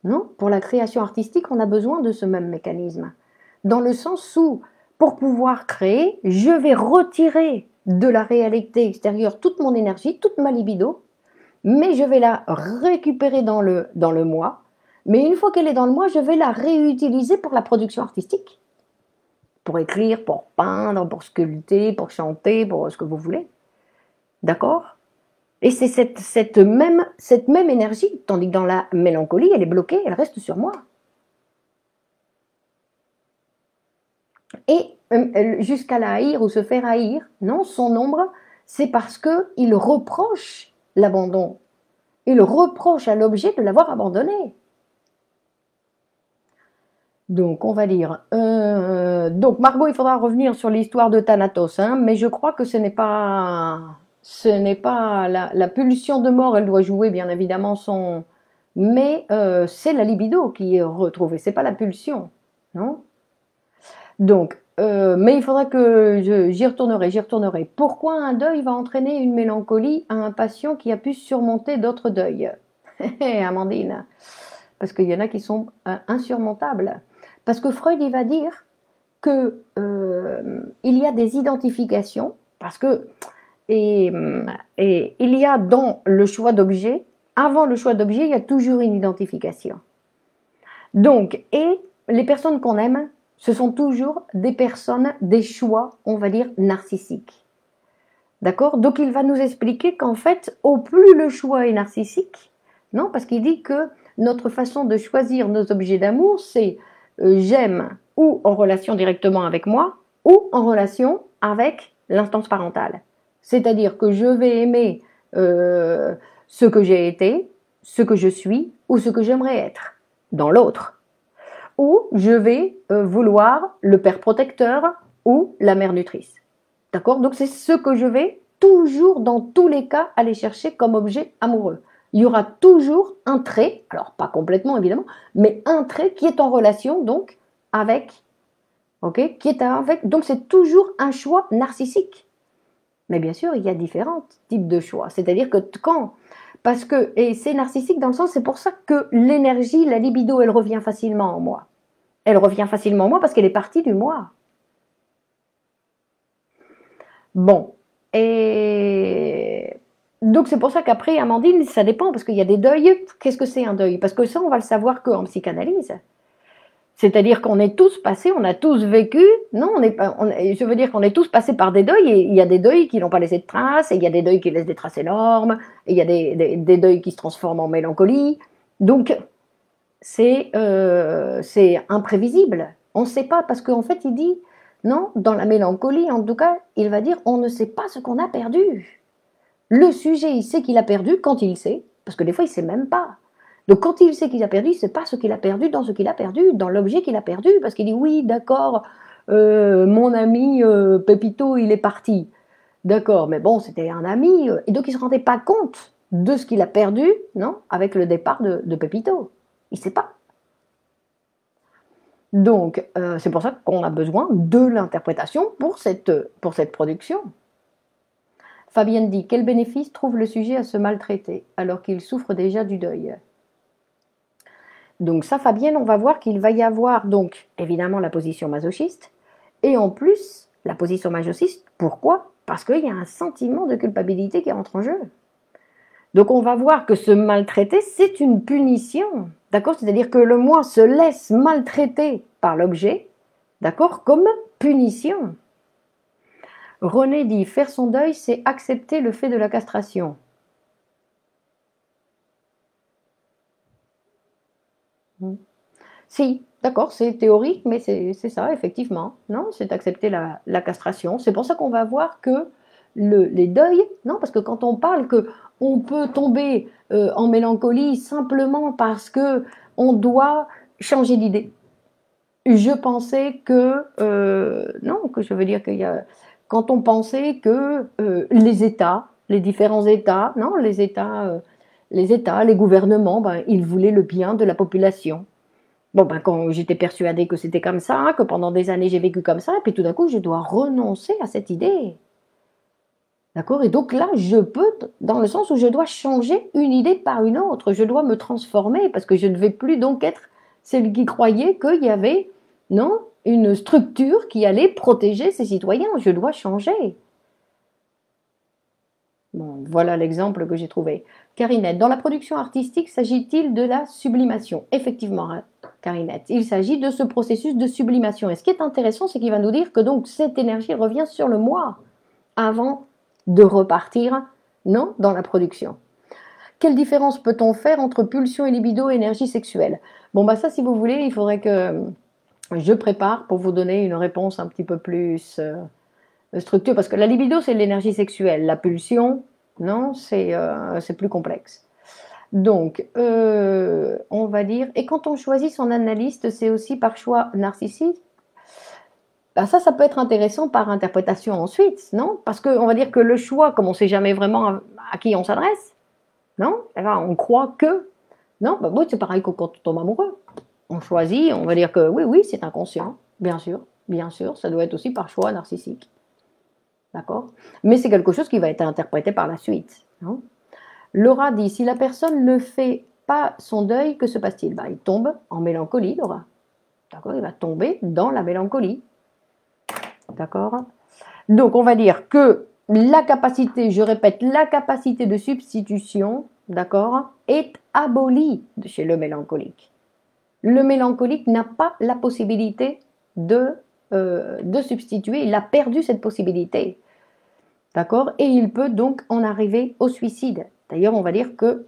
non? Pour la création artistique, on a besoin de ce même mécanisme. Dans le sens où, pour pouvoir créer, je vais retirer de la réalité extérieure toute mon énergie, toute ma libido, mais je vais la récupérer dans le moi. Mais une fois qu'elle est dans le moi, je vais la réutiliser pour la production artistique. Pour écrire, pour peindre, pour sculpter, pour chanter, pour ce que vous voulez. D'accord? Et c'est cette même énergie, tandis que dans la mélancolie, elle est bloquée, elle reste sur moi. Et jusqu'à la haïr ou se faire haïr, non, son ombre, c'est parce qu'il reproche l'abandon. Il reproche à l'objet de l'avoir abandonné. Donc, on va dire. Donc, Margot, il faudra revenir sur l'histoire de Thanatos, hein, mais je crois que ce n'est pas la pulsion de mort, elle doit jouer bien évidemment son. Mais c'est la libido qui est retrouvée, c'est pas la pulsion, non? Donc, mais il faudra que j'y retournerai. Pourquoi un deuil va entraîner une mélancolie à un patient qui a pu surmonter d'autres deuils? Amandine, parce qu'il y en a qui sont insurmontables. Parce que Freud, il va dire que il y a des identifications, parce que et il y a dans le choix d'objet, avant le choix d'objet, il y a toujours une identification. Donc, et les personnes qu'on aime, ce sont toujours des personnes, des choix, on va dire, narcissiques. D'accord? Donc, il va nous expliquer qu'en fait, au plus le choix est narcissique, non? Parce qu'il dit que notre façon de choisir nos objets d'amour, c'est j'aime ou en relation directement avec moi, ou en relation avec l'instance parentale. C'est-à-dire que je vais aimer ce que j'ai été, ce que je suis, ou ce que j'aimerais être dans l'autre. Ou je vais vouloir le père protecteur ou la mère nutrice. D'accord? Donc c'est ce que je vais toujours, dans tous les cas, aller chercher comme objet amoureux. Il y aura toujours un trait, alors pas complètement évidemment, mais un trait qui est en relation donc avec, ok, qui est avec, donc c'est toujours un choix narcissique. Mais bien sûr, il y a différents types de choix. C'est-à-dire que parce que, et c'est narcissique dans le sens, c'est pour ça que l'énergie, la libido, elle revient facilement en moi. Elle revient facilement en moi parce qu'elle est partie du moi. Bon, et donc c'est pour ça qu'après, Amandine, ça dépend, parce qu'il y a des deuils. Qu'est-ce que c'est un deuil? Parce que ça, on va le savoir qu'en psychanalyse. C'est-à-dire qu'on est tous passés, on a tous vécu, non, je veux dire qu'on est tous passés par des deuils, et il y a des deuils qui n'ont pas laissé de traces, et il y a des deuils qui laissent des traces énormes, et il y a des deuils qui se transforment en mélancolie. Donc, c'est imprévisible. On ne sait pas, parce qu'en fait, il dit, non, dans la mélancolie, en tout cas, il va dire, on ne sait pas ce qu'on a perdu. Le sujet, il sait qu'il a perdu quand il sait, parce que des fois, il ne sait même pas. Donc quand il sait qu'il a perdu, il ne sait pas ce qu'il a perdu dans ce qu'il a perdu, dans l'objet qu'il a perdu, parce qu'il dit, oui, d'accord, mon ami Pépito, il est parti. D'accord, mais bon, c'était un ami, et donc il ne se rendait pas compte de ce qu'il a perdu, non, avec le départ de Pépito. Il ne sait pas. Donc, c'est pour ça qu'on a besoin de l'interprétation pour cette production. Fabienne dit, quel bénéfice trouve le sujet à se maltraiter alors qu'il souffre déjà du deuil? Donc ça, Fabienne, on va voir qu'il va y avoir donc évidemment la position masochiste et en plus la position masochiste. Pourquoi? Parce qu'il y a un sentiment de culpabilité qui entre en jeu. Donc on va voir que se maltraiter, c'est une punition, d'accord? C'est-à-dire que le moi se laisse maltraiter par l'objet, d'accord? Comme punition. René dit, faire son deuil, c'est accepter le fait de la castration. Si, d'accord, c'est théorique, mais c'est ça, effectivement. Non, c'est accepter la castration. C'est pour ça qu'on va voir que les deuils, non, parce que quand on parle que on peut tomber en mélancolie simplement parce que on doit changer d'idée. Je pensais que, non, que je veux dire qu'il y a, quand on pensait que les États, les différents États, non, les États, les gouvernements, ben, ils voulaient le bien de la population. Bon, ben, quand j'étais persuadée que c'était comme ça, que pendant des années j'ai vécu comme ça, et puis tout d'un coup, je dois renoncer à cette idée. D'accord? Et donc là, je peux, dans le sens où je dois changer une idée par une autre, je dois me transformer, parce que je ne vais plus donc être celle qui croyait qu'il y avait, non, une structure qui allait protéger ses citoyens. Je dois changer. Bon, voilà l'exemple que j'ai trouvé. Carinette, dans la production artistique, s'agit-il de la sublimation? Effectivement, Carinette, il s'agit de ce processus de sublimation. Et ce qui est intéressant, c'est qu'il va nous dire que donc cette énergie revient sur le moi avant de repartir, non, dans la production. Quelle différence peut-on faire entre pulsion et libido et énergie sexuelle? Bon, bah ça, si vous voulez, il faudrait que je prépare pour vous donner une réponse un petit peu plus structurée. Parce que la libido, c'est l'énergie sexuelle. La pulsion, non, c'est plus complexe. Donc, on va dire, et quand on choisit son analyste, c'est aussi par choix narcissique? Ben ça peut être intéressant par interprétation ensuite, non? Parce qu'on va dire que le choix, comme on ne sait jamais vraiment à qui on s'adresse, non? Eh ben, on croit que, non? Ben, oui, c'est pareil que quand on tombe amoureux. On choisit, on va dire que oui, oui, c'est inconscient, bien sûr, ça doit être aussi par choix narcissique. D'accord? Mais c'est quelque chose qui va être interprété par la suite. Non? Laura dit, si la personne ne fait pas son deuil, que se passe-t-il? Ben, il tombe en mélancolie, Laura. D'accord? Il va tomber dans la mélancolie. D'accord? Donc, on va dire que la capacité, je répète, la capacité de substitution, d'accord, est abolie chez le mélancolique. Le mélancolique n'a pas la possibilité de substituer, il a perdu cette possibilité. D'accord? Et il peut donc en arriver au suicide. D'ailleurs, on va dire que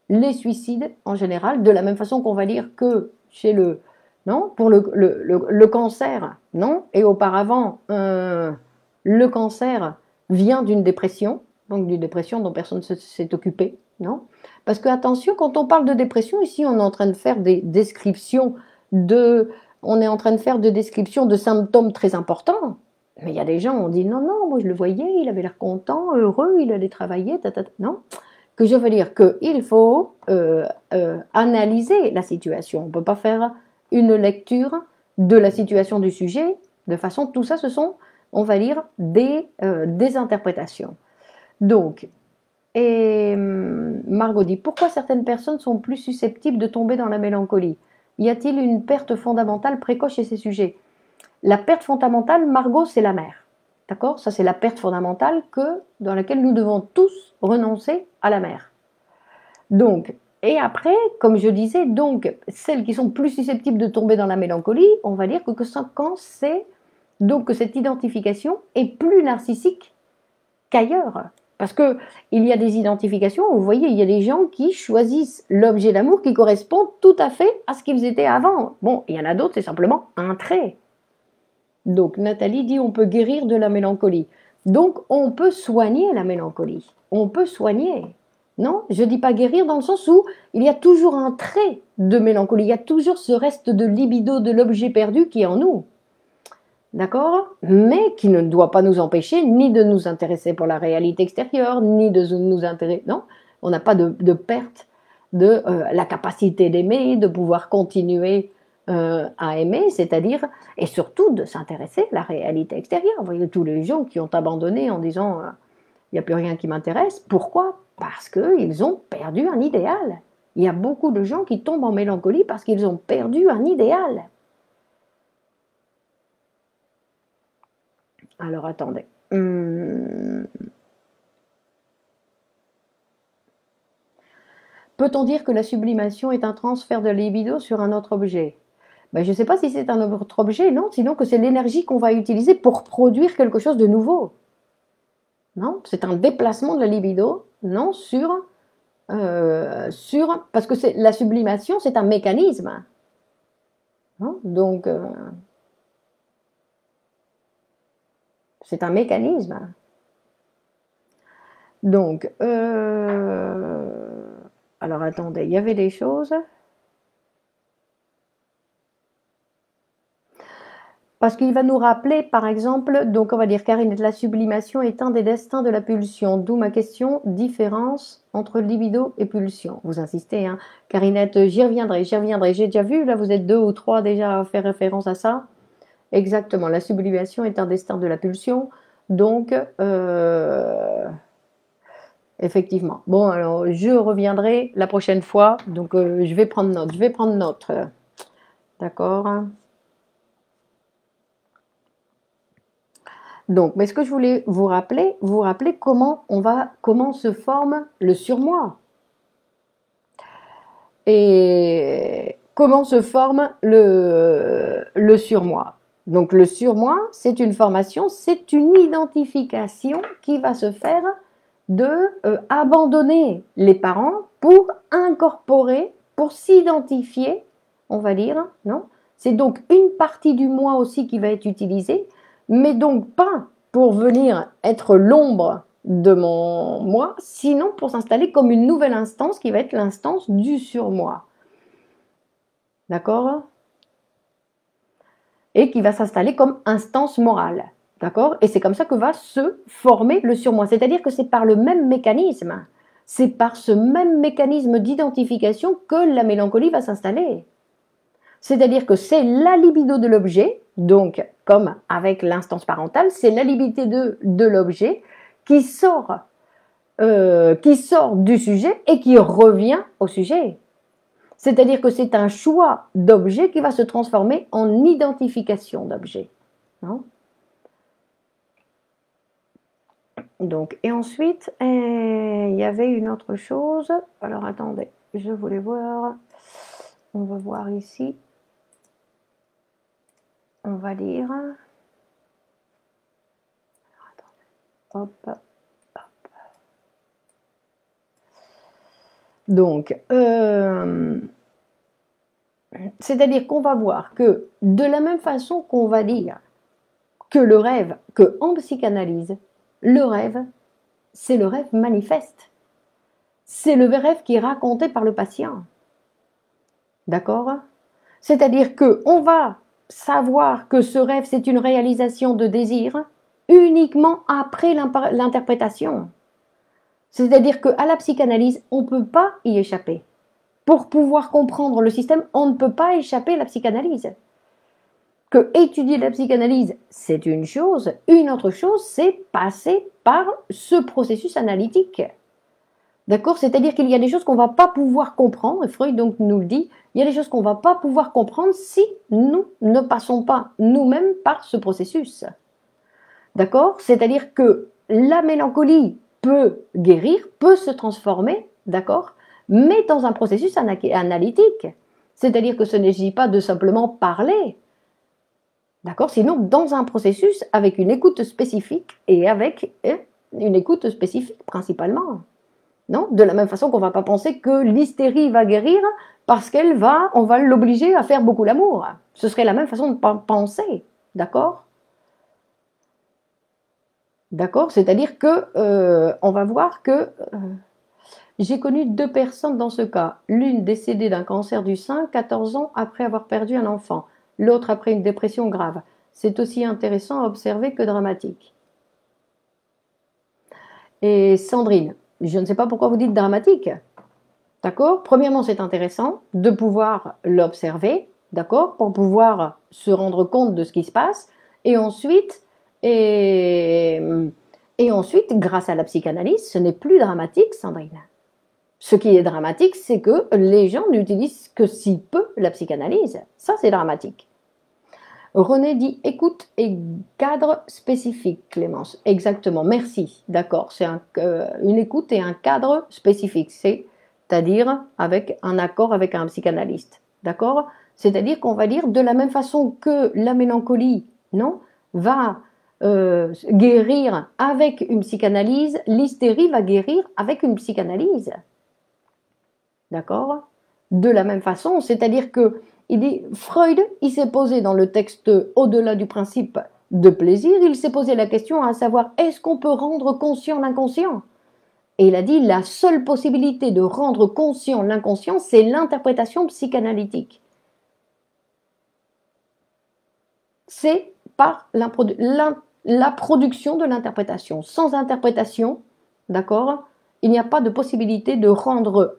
les suicides, en général, de la même façon qu'on va dire que chez le, non, pour le cancer, non, et auparavant, le cancer vient d'une dépression, donc d'une dépression dont personne ne s'est occupé, non? Parce que attention, quand on parle de dépression, ici, on est en train de faire des descriptions on est en train de faire des descriptions de symptômes très importants. Mais il y a des gens, on dit non, non, moi je le voyais, il avait l'air content, heureux, il allait travailler, non? Que je veux dire qu'il faut analyser la situation. On ne peut pas faire une lecture de la situation du sujet de façon, tout ça, ce sont, on va dire, des interprétations. Donc, et Margot dit, pourquoi certaines personnes sont plus susceptibles de tomber dans la mélancolie? Y a-t-il une perte fondamentale précoce chez ces sujets? La perte fondamentale, Margot, c'est la mère. D'accord? Ça, c'est la perte fondamentale dans laquelle nous devons tous renoncer à la mère. Donc, et après, comme je disais, donc, celles qui sont plus susceptibles de tomber dans la mélancolie, on va dire que quand c'est donc que cette identification est plus narcissique qu'ailleurs. Parce qu'il y a des identifications, vous voyez, il y a des gens qui choisissent l'objet d'amour qui correspond tout à fait à ce qu'ils étaient avant. Bon, il y en a d'autres, c'est simplement un trait. Donc, Nathalie dit on peut guérir de la mélancolie. Donc, on peut soigner la mélancolie. On peut soigner. Non, je ne dis pas guérir dans le sens où il y a toujours un trait de mélancolie. Il y a toujours ce reste de libido de l'objet perdu qui est en nous. D'accord? Mais qui ne doit pas nous empêcher ni de nous intéresser pour la réalité extérieure, ni de nous intéresser, non? On n'a pas de perte de la capacité d'aimer, de pouvoir continuer à aimer, c'est-à-dire, et surtout de s'intéresser à la réalité extérieure. Vous voyez tous les gens qui ont abandonné en disant il n'y a plus rien qui m'intéresse. Pourquoi? Parce qu'ils ont perdu un idéal. Il y a beaucoup de gens qui tombent en mélancolie parce qu'ils ont perdu un idéal. Alors attendez. Peut-on dire que la sublimation est un transfert de libido sur un autre objet? Ben, je ne sais pas si c'est un autre objet, non, sinon que c'est l'énergie qu'on va utiliser pour produire quelque chose de nouveau. Non, c'est un déplacement de la libido, non, parce que la sublimation, c'est un mécanisme. Non, donc, c'est un mécanisme. Donc, alors attendez, il y avait des choses. Parce qu'il va nous rappeler, par exemple, donc on va dire Karine, la sublimation est un des destins de la pulsion, d'où ma question, différence entre libido et pulsion. Vous insistez, hein. Karinette, j'y reviendrai, j'ai déjà vu, là vous êtes 2 ou 3 déjà à faire référence à ça. Exactement, la sublimation est un destin de la pulsion, donc effectivement. Bon, alors je reviendrai la prochaine fois, donc je vais prendre note, d'accord. Donc, mais ce que je voulais vous rappeler comment se forme le surmoi. Et comment se forme le surmoi. Donc, le surmoi, c'est une formation, c'est une identification qui va se faire de abandonner les parents pour incorporer, pour s'identifier, on va dire, non? C'est donc une partie du moi aussi qui va être utilisée, mais donc pas pour venir être l'ombre de mon moi, sinon pour s'installer comme une nouvelle instance qui va être l'instance du surmoi. D'accord? Et qui va s'installer comme instance morale. D'accord? Et c'est comme ça que va se former le surmoi. C'est-à-dire que c'est par le même mécanisme, c'est par ce même mécanisme d'identification que la mélancolie va s'installer. C'est-à-dire que c'est la libido de l'objet, donc comme avec l'instance parentale, c'est la libido de l'objet qui sort du sujet et qui revient au sujet. C'est-à-dire que c'est un choix d'objet qui va se transformer en identification d'objet. Donc, et ensuite, il y avait une autre chose. Alors attendez, je voulais voir. On va voir ici. On va lire. Hop, hop. Donc, c'est-à-dire qu'on va voir que de la même façon qu'on va dire que le rêve, que en psychanalyse, le rêve, c'est le rêve manifeste. C'est le rêve qui est raconté par le patient. D'accord? C'est-à-dire qu'on va savoir que ce rêve, c'est une réalisation de désir uniquement après l'interprétation. C'est-à-dire qu'à la psychanalyse, on ne peut pas y échapper. Pour pouvoir comprendre le système, on ne peut pas échapper à la psychanalyse. Que étudier la psychanalyse, c'est une autre chose, c'est passer par ce processus analytique. D'accord? C'est-à-dire qu'il y a des choses qu'on ne va pas pouvoir comprendre, et Freud donc nous le dit, il y a des choses qu'on ne va pas pouvoir comprendre si nous ne passons pas nous-mêmes par ce processus. D'accord? C'est-à-dire que la mélancolie peut guérir, peut se transformer, d'accord? Mais dans un processus analytique. C'est-à-dire que ce n'est pas de simplement parler, d'accord? Sinon, dans un processus avec une écoute spécifique et avec une écoute spécifique principalement. Non? De la même façon qu'on ne va pas penser que l'hystérie va guérir parce on va l'obliger à faire beaucoup l'amour. Ce serait la même façon de penser, d'accord? D'accord? C'est-à-dire que on va voir que j'ai connu 2 personnes dans ce cas. L'une décédée d'un cancer du sein 14 ans après avoir perdu un enfant. L'autre après une dépression grave. C'est aussi intéressant à observer que dramatique. Et Sandrine, je ne sais pas pourquoi vous dites dramatique. D'accord? Premièrement, c'est intéressant de pouvoir l'observer, d'accord? Pour pouvoir se rendre compte de ce qui se passe. Et ensuite, et, et ensuite, grâce à la psychanalyse, ce n'est plus dramatique, Sandrine. Ce qui est dramatique, c'est que les gens n'utilisent que si peu la psychanalyse. Ça, c'est dramatique. René dit écoute et cadre spécifique, Clémence. Exactement, merci. D'accord, c'est une écoute et un cadre spécifique. C'est-à-dire avec un accord avec un psychanalyste. D'accord? C'est-à-dire qu'on va dire de la même façon que la mélancolie, non, va guérir avec une psychanalyse, l'hystérie va guérir avec une psychanalyse. D'accord? De la même façon, c'est-à-dire que il dit, Freud, il s'est posé dans le texte au-delà du principe de plaisir, il s'est posé la question à savoir est-ce qu'on peut rendre conscient l'inconscient? Et il a dit la seule possibilité de rendre conscient l'inconscient, c'est l'interprétation psychanalytique. C'est par la production de l'interprétation. Sans interprétation, d'accord, il n'y a pas de possibilité de rendre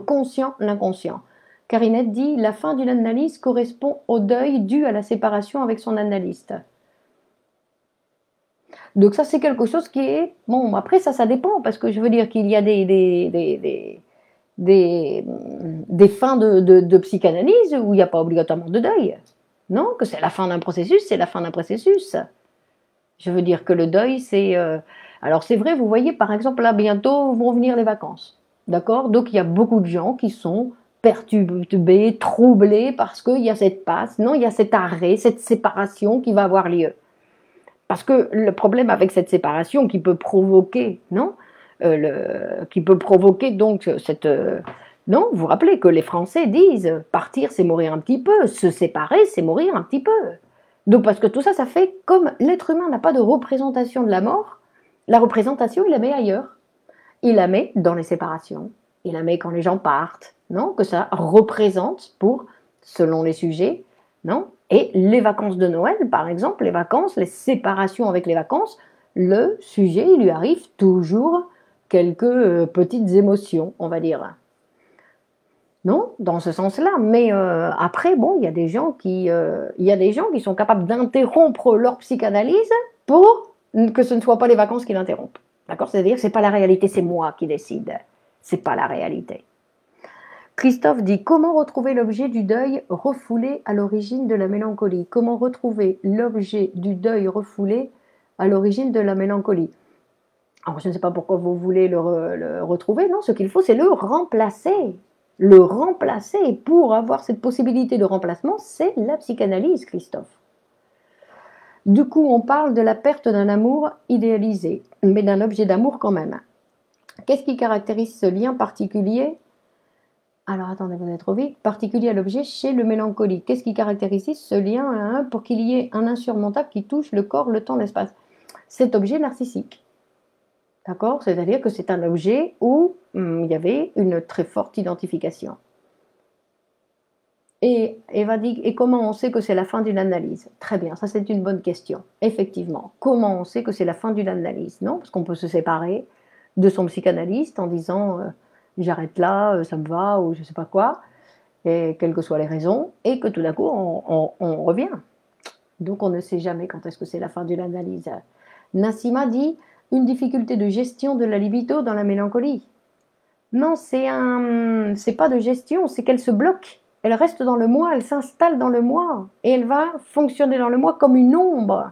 conscient l'inconscient. Carinette dit la fin d'une analyse correspond au deuil dû à la séparation avec son analyste. Donc ça, c'est quelque chose qui est... Bon, après, ça dépend, parce que je veux dire qu'il y a des fins de psychanalyse où il n'y a pas obligatoirement de deuil. Non, que c'est la fin d'un processus, c'est la fin d'un processus. Je veux dire que le deuil, c'est... Alors c'est vrai, vous voyez, par exemple, là, bientôt vont venir les vacances. D'accord? Donc il y a beaucoup de gens qui sont perturbés, troublés, parce qu'il y a cette passe, non, il y a cet arrêt, cette séparation qui va avoir lieu. Parce que le problème avec cette séparation qui peut provoquer, non, qui peut provoquer donc cette... non, vous vous rappelez que les Français disent partir c'est mourir un petit peu, se séparer c'est mourir un petit peu. Donc parce que tout ça, ça fait comme l'être humain n'a pas de représentation de la mort, la représentation il la met ailleurs. Il la met dans les séparations, il la met quand les gens partent, non, que ça représente pour, selon les sujets, non. Et les vacances de Noël, par exemple, les vacances, les séparations avec les vacances, le sujet, il lui arrive toujours quelques petites émotions, on va dire. Non, dans ce sens-là. Mais après, bon, il y a des gens qui sont capables d'interrompre leur psychanalyse pour que ce ne soit pas les vacances qui l'interrompent. D'accord? C'est-à-dire que c'est pas la réalité, c'est moi qui décide. C'est pas la réalité. Christophe dit comment retrouver l'objet du deuil refoulé à l'origine de la mélancolie? Comment retrouver l'objet du deuil refoulé à l'origine de la mélancolie? Alors, je ne sais pas pourquoi vous voulez le retrouver. Non, ce qu'il faut, c'est le remplacer. Le remplacer. Et pour avoir cette possibilité de remplacement, c'est la psychanalyse, Christophe. Du coup, on parle de la perte d'un amour idéalisé, mais d'un objet d'amour quand même. Qu'est-ce qui caractérise ce lien particulier? Alors, attendez, vous êtes trop vite. Particulier à l'objet chez le mélancolique. Qu'est-ce qui caractérise ce lien pour qu'il y ait un insurmontable qui touche le corps, le temps, l'espace? Cet objet narcissique. D'accord? C'est-à-dire que c'est un objet où il y avait une très forte identification. Et Eva dit, et comment on sait que c'est la fin d'une analyse? Très bien, ça c'est une bonne question. Effectivement, comment on sait que c'est la fin d'une analyse? Non, parce qu'on peut se séparer de son psychanalyste en disant j'arrête là, ça me va, ou je ne sais pas quoi, et quelles que soient les raisons, et que tout d'un coup on revient. Donc on ne sait jamais quand est-ce que c'est la fin d'une analyse. Nassima dit une difficulté de gestion de la libido dans la mélancolie. Non, c'est pas de gestion, c'est qu'elle se bloque. Elle reste dans le moi, elle s'installe dans le moi. Et elle va fonctionner dans le moi comme une ombre.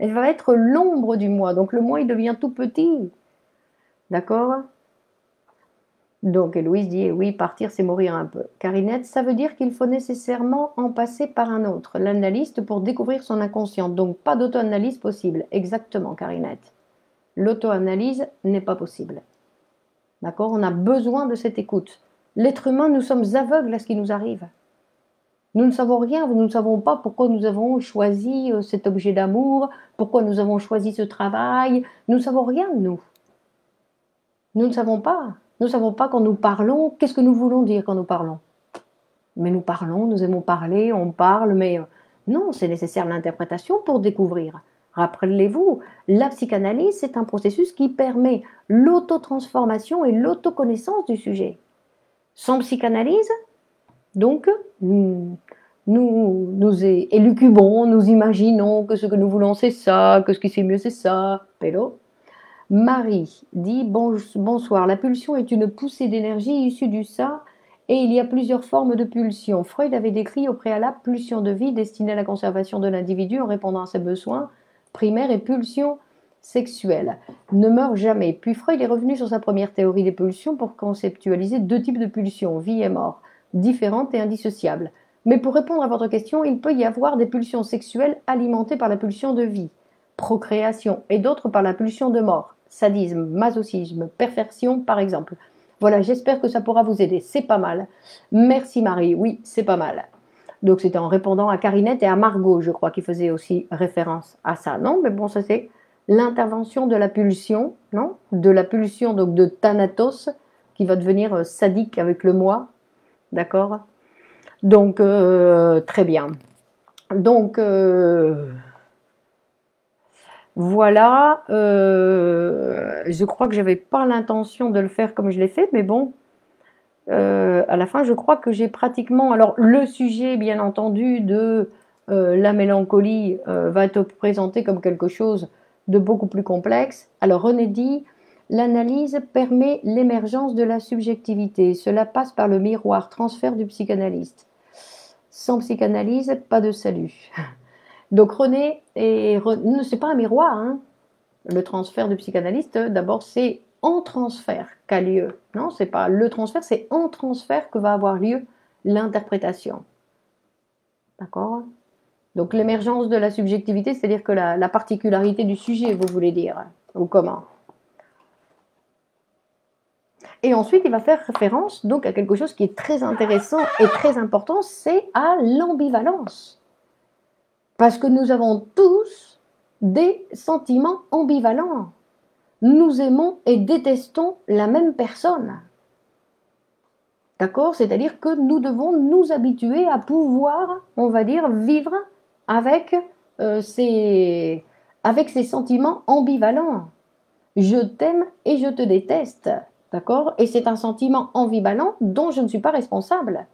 Elle va être l'ombre du moi. Donc le moi, il devient tout petit. D'accord? Donc Héloïse dit, oui, partir, c'est mourir un peu. Carinette, ça veut dire qu'il faut nécessairement en passer par un autre, l'analyste, pour découvrir son inconscient. Donc pas d'auto-analyse possible. Exactement, Carinette. L'auto-analyse n'est pas possible. D'accord? On a besoin de cette écoute. L'être humain, nous sommes aveugles à ce qui nous arrive. Nous ne savons rien, nous ne savons pas pourquoi nous avons choisi cet objet d'amour, pourquoi nous avons choisi ce travail. Nous ne savons rien de nous. Nous ne savons pas. Nous ne savons pas quand nous parlons, qu'est-ce que nous voulons dire quand nous parlons. Mais nous parlons, nous aimons parler, on parle, mais non, c'est nécessaire l'interprétation pour découvrir. Rappelez-vous, la psychanalyse, c'est un processus qui permet l'autotransformation et l'autoconnaissance du sujet. Sans psychanalyse, donc, nous élucubrons, nous imaginons que ce que nous voulons c'est ça, que ce qui c'est mieux c'est ça. Hello. Marie dit bonsoir, la pulsion est une poussée d'énergie issue du ça et il y a plusieurs formes de pulsion. Freud avait décrit au préalable pulsion de vie destinée à la conservation de l'individu en répondant à ses besoins primaires et pulsion sexuelle. Ne meurt jamais. Puis Freud est revenu sur sa première théorie des pulsions pour conceptualiser deux types de pulsions, vie et mort, différentes et indissociables. Mais pour répondre à votre question, il peut y avoir des pulsions sexuelles alimentées par la pulsion de vie, procréation, et d'autres par la pulsion de mort, sadisme, masochisme, perversion par exemple. Voilà, j'espère que ça pourra vous aider, c'est pas mal. Merci Marie, oui, c'est pas mal. Donc c'était en répondant à Carinette et à Margot, je crois, qui faisaient aussi référence à ça. Non, mais bon, ça c'est l'intervention de la pulsion, non? De la pulsion donc de Thanatos, qui va devenir sadique avec le moi, d'accord? Donc, très bien. Donc, voilà, je crois que je n'avais pas l'intention de le faire comme je l'ai fait, mais bon, à la fin, je crois que j'ai pratiquement... Alors, le sujet, bien entendu, de la mélancolie va être présenté comme quelque chose de beaucoup plus complexe. Alors, René dit, l'analyse permet l'émergence de la subjectivité. Cela passe par le miroir, transfert du psychanalyste. Sans psychanalyse, pas de salut. Donc René, c'est pas un miroir, hein. Le transfert du psychanalyste, d'abord c'est en transfert qu'a lieu. Non, c'est pas le transfert, c'est en transfert que va avoir lieu l'interprétation. D'accord? Donc l'émergence de la subjectivité, c'est-à-dire que la particularité du sujet, vous voulez dire, ou comment? Et ensuite, il va faire référence donc à quelque chose qui est très intéressant et très important, c'est à l'ambivalence. Parce que nous avons tous des sentiments ambivalents. Nous aimons et détestons la même personne. D'accord? C'est-à-dire que nous devons nous habituer à pouvoir, on va dire, vivre avec, ces sentiments ambivalents. Je t'aime et je te déteste. D'accord? Et c'est un sentiment ambivalent dont je ne suis pas responsable.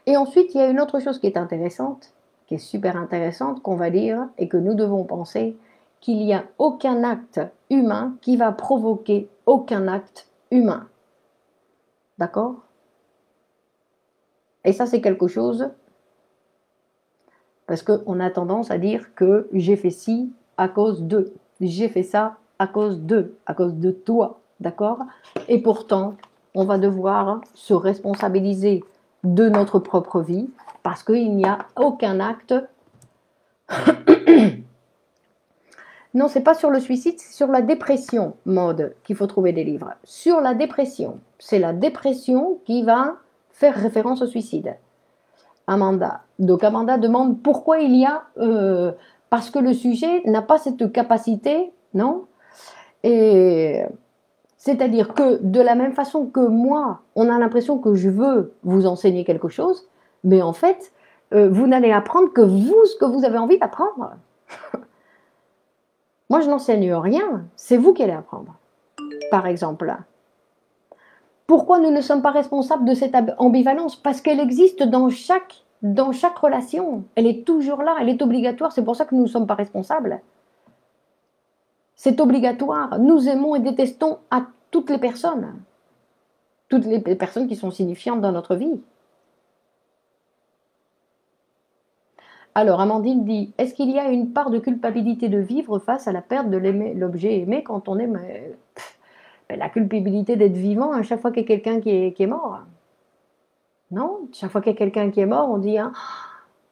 Et ensuite, il y a une autre chose qui est intéressante, qui est super intéressante, qu'on va dire, et que nous devons penser, qu'il n'y a aucun acte humain qui va provoquer aucun acte humain. D'accord? Et ça, c'est quelque chose, parce qu'on a tendance à dire que j'ai fait ci à cause de, j'ai fait ça à cause de toi, d'accord? Et pourtant, on va devoir se responsabiliser de notre propre vie, parce qu'il n'y a aucun acte. Non, c'est pas sur le suicide, c'est sur la dépression, Maude, qu'il faut trouver des livres. Sur la dépression. C'est la dépression qui va faire référence au suicide. Amanda. Donc Amanda demande pourquoi il y a... parce que le sujet n'a pas cette capacité, non? Et c'est-à-dire que de la même façon que moi, on a l'impression que je veux vous enseigner quelque chose, mais en fait, vous n'allez apprendre que vous, ce que vous avez envie d'apprendre. Moi, je n'enseigne rien, c'est vous qui allez apprendre, par exemple. Pourquoi nous ne sommes pas responsables de cette ambivalence? Parce qu'elle existe dans chaque relation. Elle est toujours là, elle est obligatoire, c'est pour ça que nous ne sommes pas responsables. C'est obligatoire. Nous aimons et détestons à toutes les personnes qui sont signifiantes dans notre vie. Alors, Amandine dit, est-ce qu'il y a une part de culpabilité de vivre face à la perte de l'objet aimé quand on aime la culpabilité d'être vivant à chaque fois qu'il y a quelqu'un qui est mort? Non, chaque fois qu'il y a quelqu'un qui est mort, on dit, hein,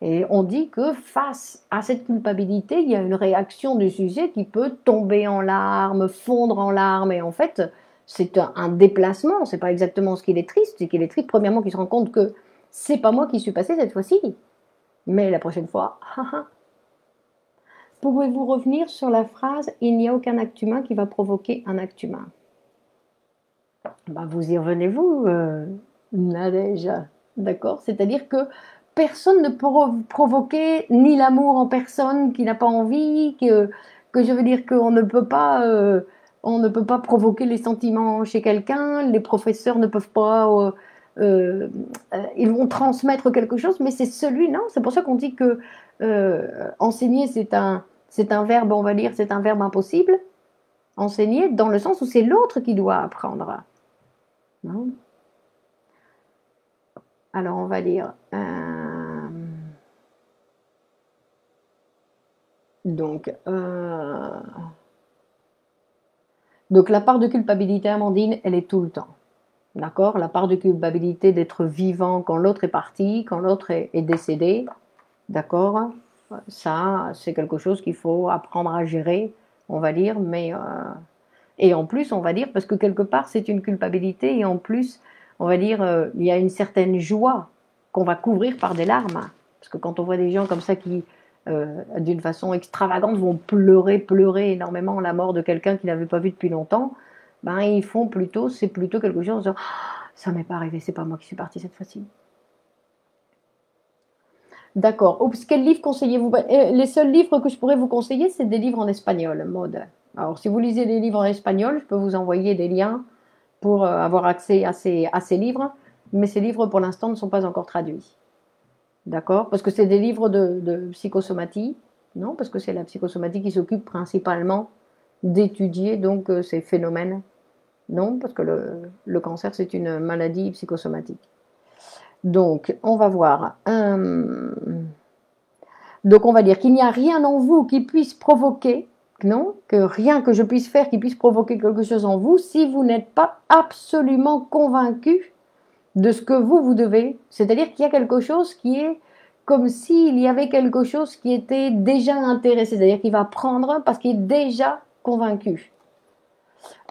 et on dit que face à cette culpabilité, il y a une réaction du sujet qui peut tomber en larmes, fondre en larmes, et en fait, c'est un déplacement, c'est pas exactement ce qu'il est triste, c'est qu'il est triste, premièrement, qu'il se rend compte que c'est pas moi qui suis passé cette fois-ci, mais la prochaine fois, pouvez-vous revenir sur la phrase « Il n'y a aucun acte humain qui va provoquer un acte humain ». Bah, vous y revenez, vous, Nadège, d'accord? C'est-à-dire que personne ne peut provoquer ni l'amour en personne qui n'a pas envie, que je veux dire on ne peut pas provoquer les sentiments chez quelqu'un, les professeurs ne peuvent pas, ils vont transmettre quelque chose, mais c'est celui, non? C'est pour ça qu'on dit que enseigner, c'est un verbe, on va dire, c'est un verbe impossible. Enseigner, dans le sens où c'est l'autre qui doit apprendre. Non? Alors, on va dire. Donc, donc, la part de culpabilité, Amandine, elle est tout le temps. D'accord? La part de culpabilité d'être vivant quand l'autre est parti, quand l'autre est décédé. D'accord? Ça, c'est quelque chose qu'il faut apprendre à gérer, on va dire. Mais, et en plus, on va dire, parce que quelque part, c'est une culpabilité, et en plus, on va dire, il y a une certaine joie qu'on va couvrir par des larmes. Parce que quand on voit des gens comme ça qui, d'une façon extravagante, vont pleurer énormément la mort de quelqu'un qu'ils n'avaient pas vu depuis longtemps, ben ils font plutôt, c'est plutôt quelque chose, genre, ah, ça m'est pas arrivé, c'est pas moi qui suis partie cette fois-ci. D'accord. Oups, quel livre conseillez-vous? Les seuls livres que je pourrais vous conseiller, c'est des livres en espagnol, mode. Alors, si vous lisez des livres en espagnol, je peux vous envoyer des liens pour avoir accès à ces livres, mais ces livres, pour l'instant, ne sont pas encore traduits. D'accord? Parce que c'est des livres de psychosomatie, non? Parce que c'est la psychosomatie qui s'occupe principalement d'étudier donc ces phénomènes. Non? Parce que le cancer, c'est une maladie psychosomatique. Donc, on va voir. Donc, on va dire qu'il n'y a rien en vous qui puisse provoquer, non? Que rien que je puisse faire qui puisse provoquer quelque chose en vous si vous n'êtes pas absolument convaincu de ce que vous devez. C'est-à-dire qu'il y a quelque chose qui est comme s'il y avait quelque chose qui était déjà intéressé, c'est-à-dire qu'il va prendre parce qu'il est déjà convaincu.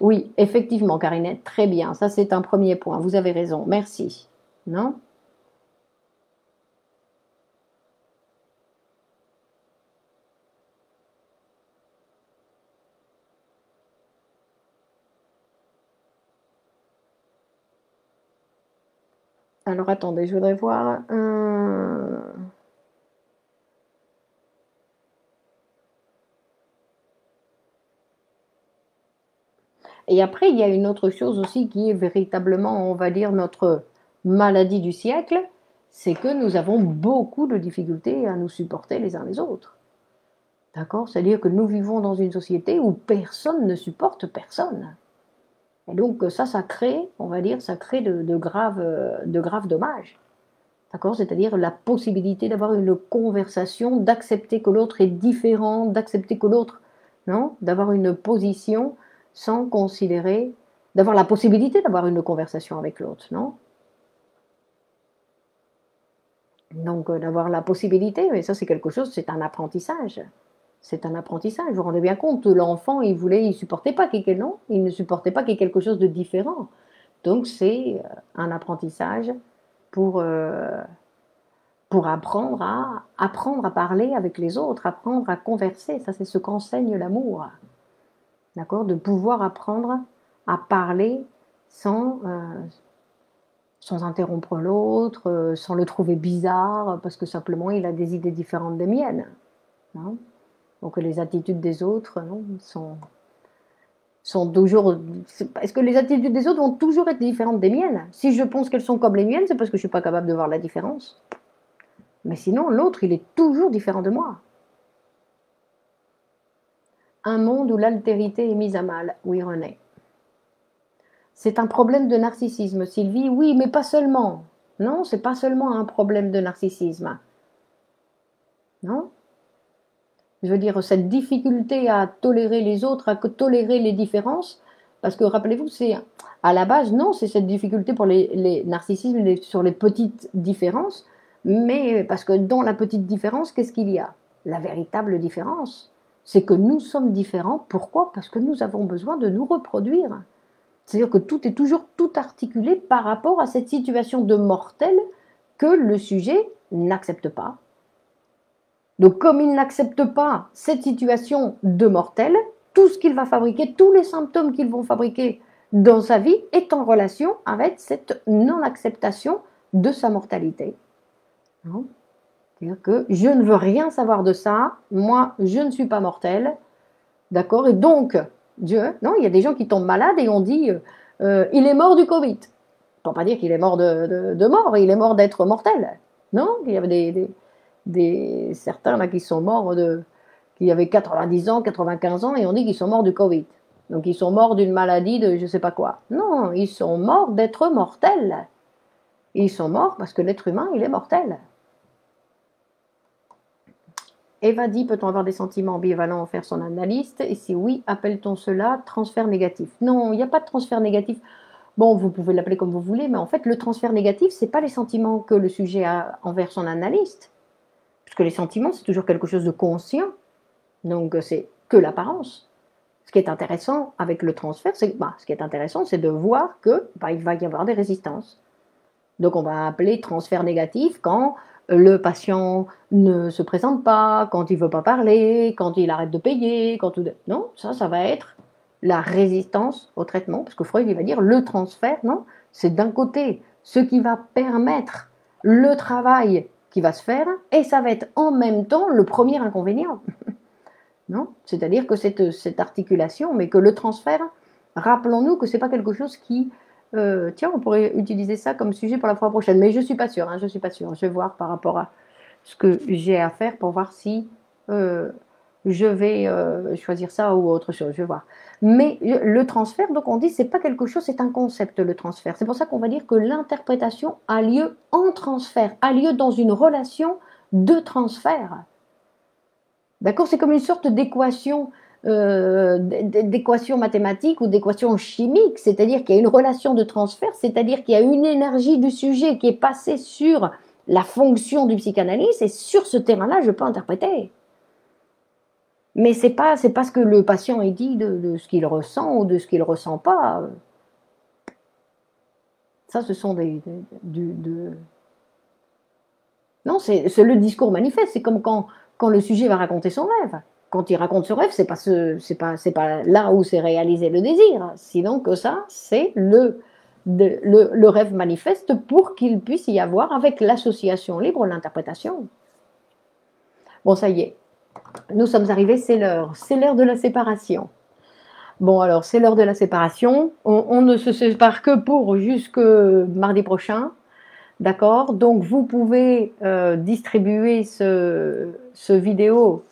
Oui, effectivement, Karinette, très bien. Ça, c'est un premier point. Vous avez raison. Merci. Non? Alors, attendez, je voudrais voir. Et après, il y a une autre chose aussi qui est véritablement, on va dire, notre maladie du siècle, c'est que nous avons beaucoup de difficultés à nous supporter les uns les autres. D'accord? C'est-à-dire que nous vivons dans une société où personne ne supporte personne. Et donc ça crée, on va dire, ça crée de graves dommages. D'accord? C'est-à-dire la possibilité d'avoir une conversation, d'accepter que l'autre est différent, d'accepter que l'autre, non? D'avoir une position sans considérer, d'avoir la possibilité d'avoir une conversation avec l'autre, non? Donc d'avoir la possibilité, mais ça c'est quelque chose, c'est un apprentissage. C'est un apprentissage, vous vous rendez bien compte, l'enfant il supportait pas qu'il y ait, non, il ne supportait pas qu'il y ait quelque chose de différent. Donc c'est un apprentissage pour, apprendre à parler avec les autres, apprendre à converser. Ça, c'est ce qu'enseigne l'amour. D'accord? De pouvoir apprendre à parler sans, sans interrompre l'autre, sans le trouver bizarre, parce que simplement il a des idées différentes des miennes. Non? Donc les attitudes des autres, non, sont toujours. Est-ce que les attitudes des autres vont toujours être différentes des miennes? Si je pense qu'elles sont comme les miennes, c'est parce que je ne suis pas capable de voir la différence. Mais sinon, l'autre, il est toujours différent de moi. Un monde où l'altérité est mise à mal. Oui, René. C'est un problème de narcissisme, Sylvie. Oui, mais pas seulement. Non, c'est pas seulement un problème de narcissisme. Non? Je veux dire, cette difficulté à tolérer les autres, à tolérer les différences, parce que rappelez-vous, c'est à la base, non, c'est cette difficulté pour les narcissismes sur les petites différences, mais parce que dans la petite différence, qu'est-ce qu'il y a? La véritable différence, c'est que nous sommes différents. Pourquoi? Parce que nous avons besoin de nous reproduire. C'est-à-dire que tout est toujours tout articulé par rapport à cette situation de mortel que le sujet n'accepte pas. Donc comme il n'accepte pas cette situation de mortel, tout ce qu'il va fabriquer, tous les symptômes qu'ils vont fabriquer dans sa vie est en relation avec cette non-acceptation de sa mortalité. C'est-à-dire que je ne veux rien savoir de ça, moi je ne suis pas mortel, d'accord? Et donc, Dieu, non, il y a des gens qui tombent malades et on dit il est mort du Covid. On ne peut pas dire qu'il est mort de mort, il est mort d'être mortel. Non, il y avait certains là qui sont morts qui avaient 90 ans, 95 ans et on dit qu'ils sont morts du Covid. Donc ils sont morts d'une maladie de je ne sais pas quoi. Non, ils sont morts d'être mortels. Ils sont morts parce que l'être humain, il est mortel. Eva dit, peut-on avoir des sentiments ambivalents en faire son analyste? Et si oui, appelle-t-on cela transfert négatif? Non, il n'y a pas de transfert négatif. Bon, vous pouvez l'appeler comme vous voulez, mais en fait, le transfert négatif, ce n'est pas les sentiments que le sujet a envers son analyste. Parce que les sentiments, c'est toujours quelque chose de conscient. Donc, c'est que l'apparence. Ce qui est intéressant avec le transfert, c'est de voir que il va y avoir des résistances. Donc, on va appeler transfert négatif quand le patient ne se présente pas, quand il ne veut pas parler, quand il arrête de payer, non, ça va être la résistance au traitement, parce que Freud il va dire le transfert, non, c'est d'un côté ce qui va permettre le travail qui va se faire, et ça va être en même temps le premier inconvénient. Non, c'est-à-dire que cette articulation, mais que le transfert, rappelons-nous que ce n'est pas quelque chose qui tiens, on pourrait utiliser ça comme sujet pour la fois prochaine, mais je ne suis pas sûre, je suis pas sûre. Je vais voir par rapport à ce que j'ai à faire pour voir si je vais choisir ça ou autre chose, je vais voir. Mais le transfert, donc on dit, c'est pas quelque chose, c'est un concept, le transfert. C'est pour ça qu'on va dire que l'interprétation a lieu en transfert, a lieu dans une relation de transfert. D'accord? C'est comme une sorte d'équation mathématique ou d'équation chimique, c'est-à-dire qu'il y a une relation de transfert, c'est-à-dire qu'il y a une énergie du sujet qui est passée sur la fonction du psychanalyste et sur ce terrain-là, je peux interpréter. Mais c'est pas ce que le patient est dit de ce qu'il ressent ou de ce qu'il ne ressent pas. Ça, ce sont Non, c'est le discours manifeste. C'est comme quand le sujet va raconter son rêve. Quand il raconte ce rêve, c'est pas là où s'est réalisé le désir. Sinon que ça, c'est le rêve manifeste pour qu'il puisse y avoir, avec l'association libre, l'interprétation. Bon, ça y est. Nous sommes arrivés, c'est l'heure. C'est l'heure de la séparation. Bon, alors, c'est l'heure de la séparation. On ne se sépare que pour jusque mardi prochain. D'accord? Donc, vous pouvez distribuer ce vidéo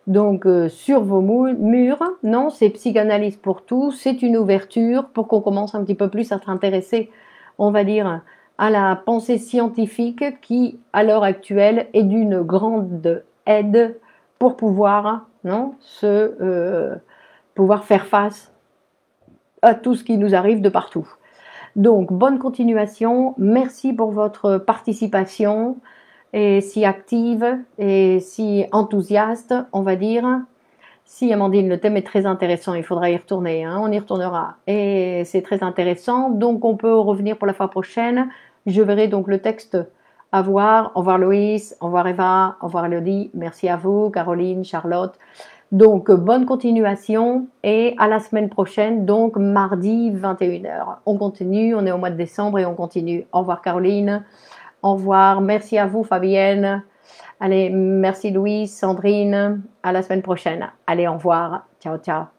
donc, sur vos murs. Non, c'est Psychanalyse pour tous. C'est une ouverture pour qu'on commence un petit peu plus à s'intéresser, on va dire, à la pensée scientifique qui, à l'heure actuelle, est d'une grande aide pour pouvoir, pouvoir faire face à tout ce qui nous arrive de partout. Donc, bonne continuation. Merci pour votre participation et si active et si enthousiaste, on va dire. Si, Amandine, le thème est très intéressant, il faudra y retourner, on y retournera. Et c'est très intéressant, donc on peut revenir pour la fois prochaine. Je verrai donc le texte à voir. Au revoir Loïs, au revoir Eva, au revoir Elodie. Merci à vous, Caroline, Charlotte. Donc, bonne continuation et à la semaine prochaine, donc mardi 21h. On continue, on est au mois de décembre et on continue. Au revoir Caroline, au revoir, merci à vous Fabienne. Allez, merci Louise, Sandrine, à la semaine prochaine. Allez, au revoir, ciao, ciao.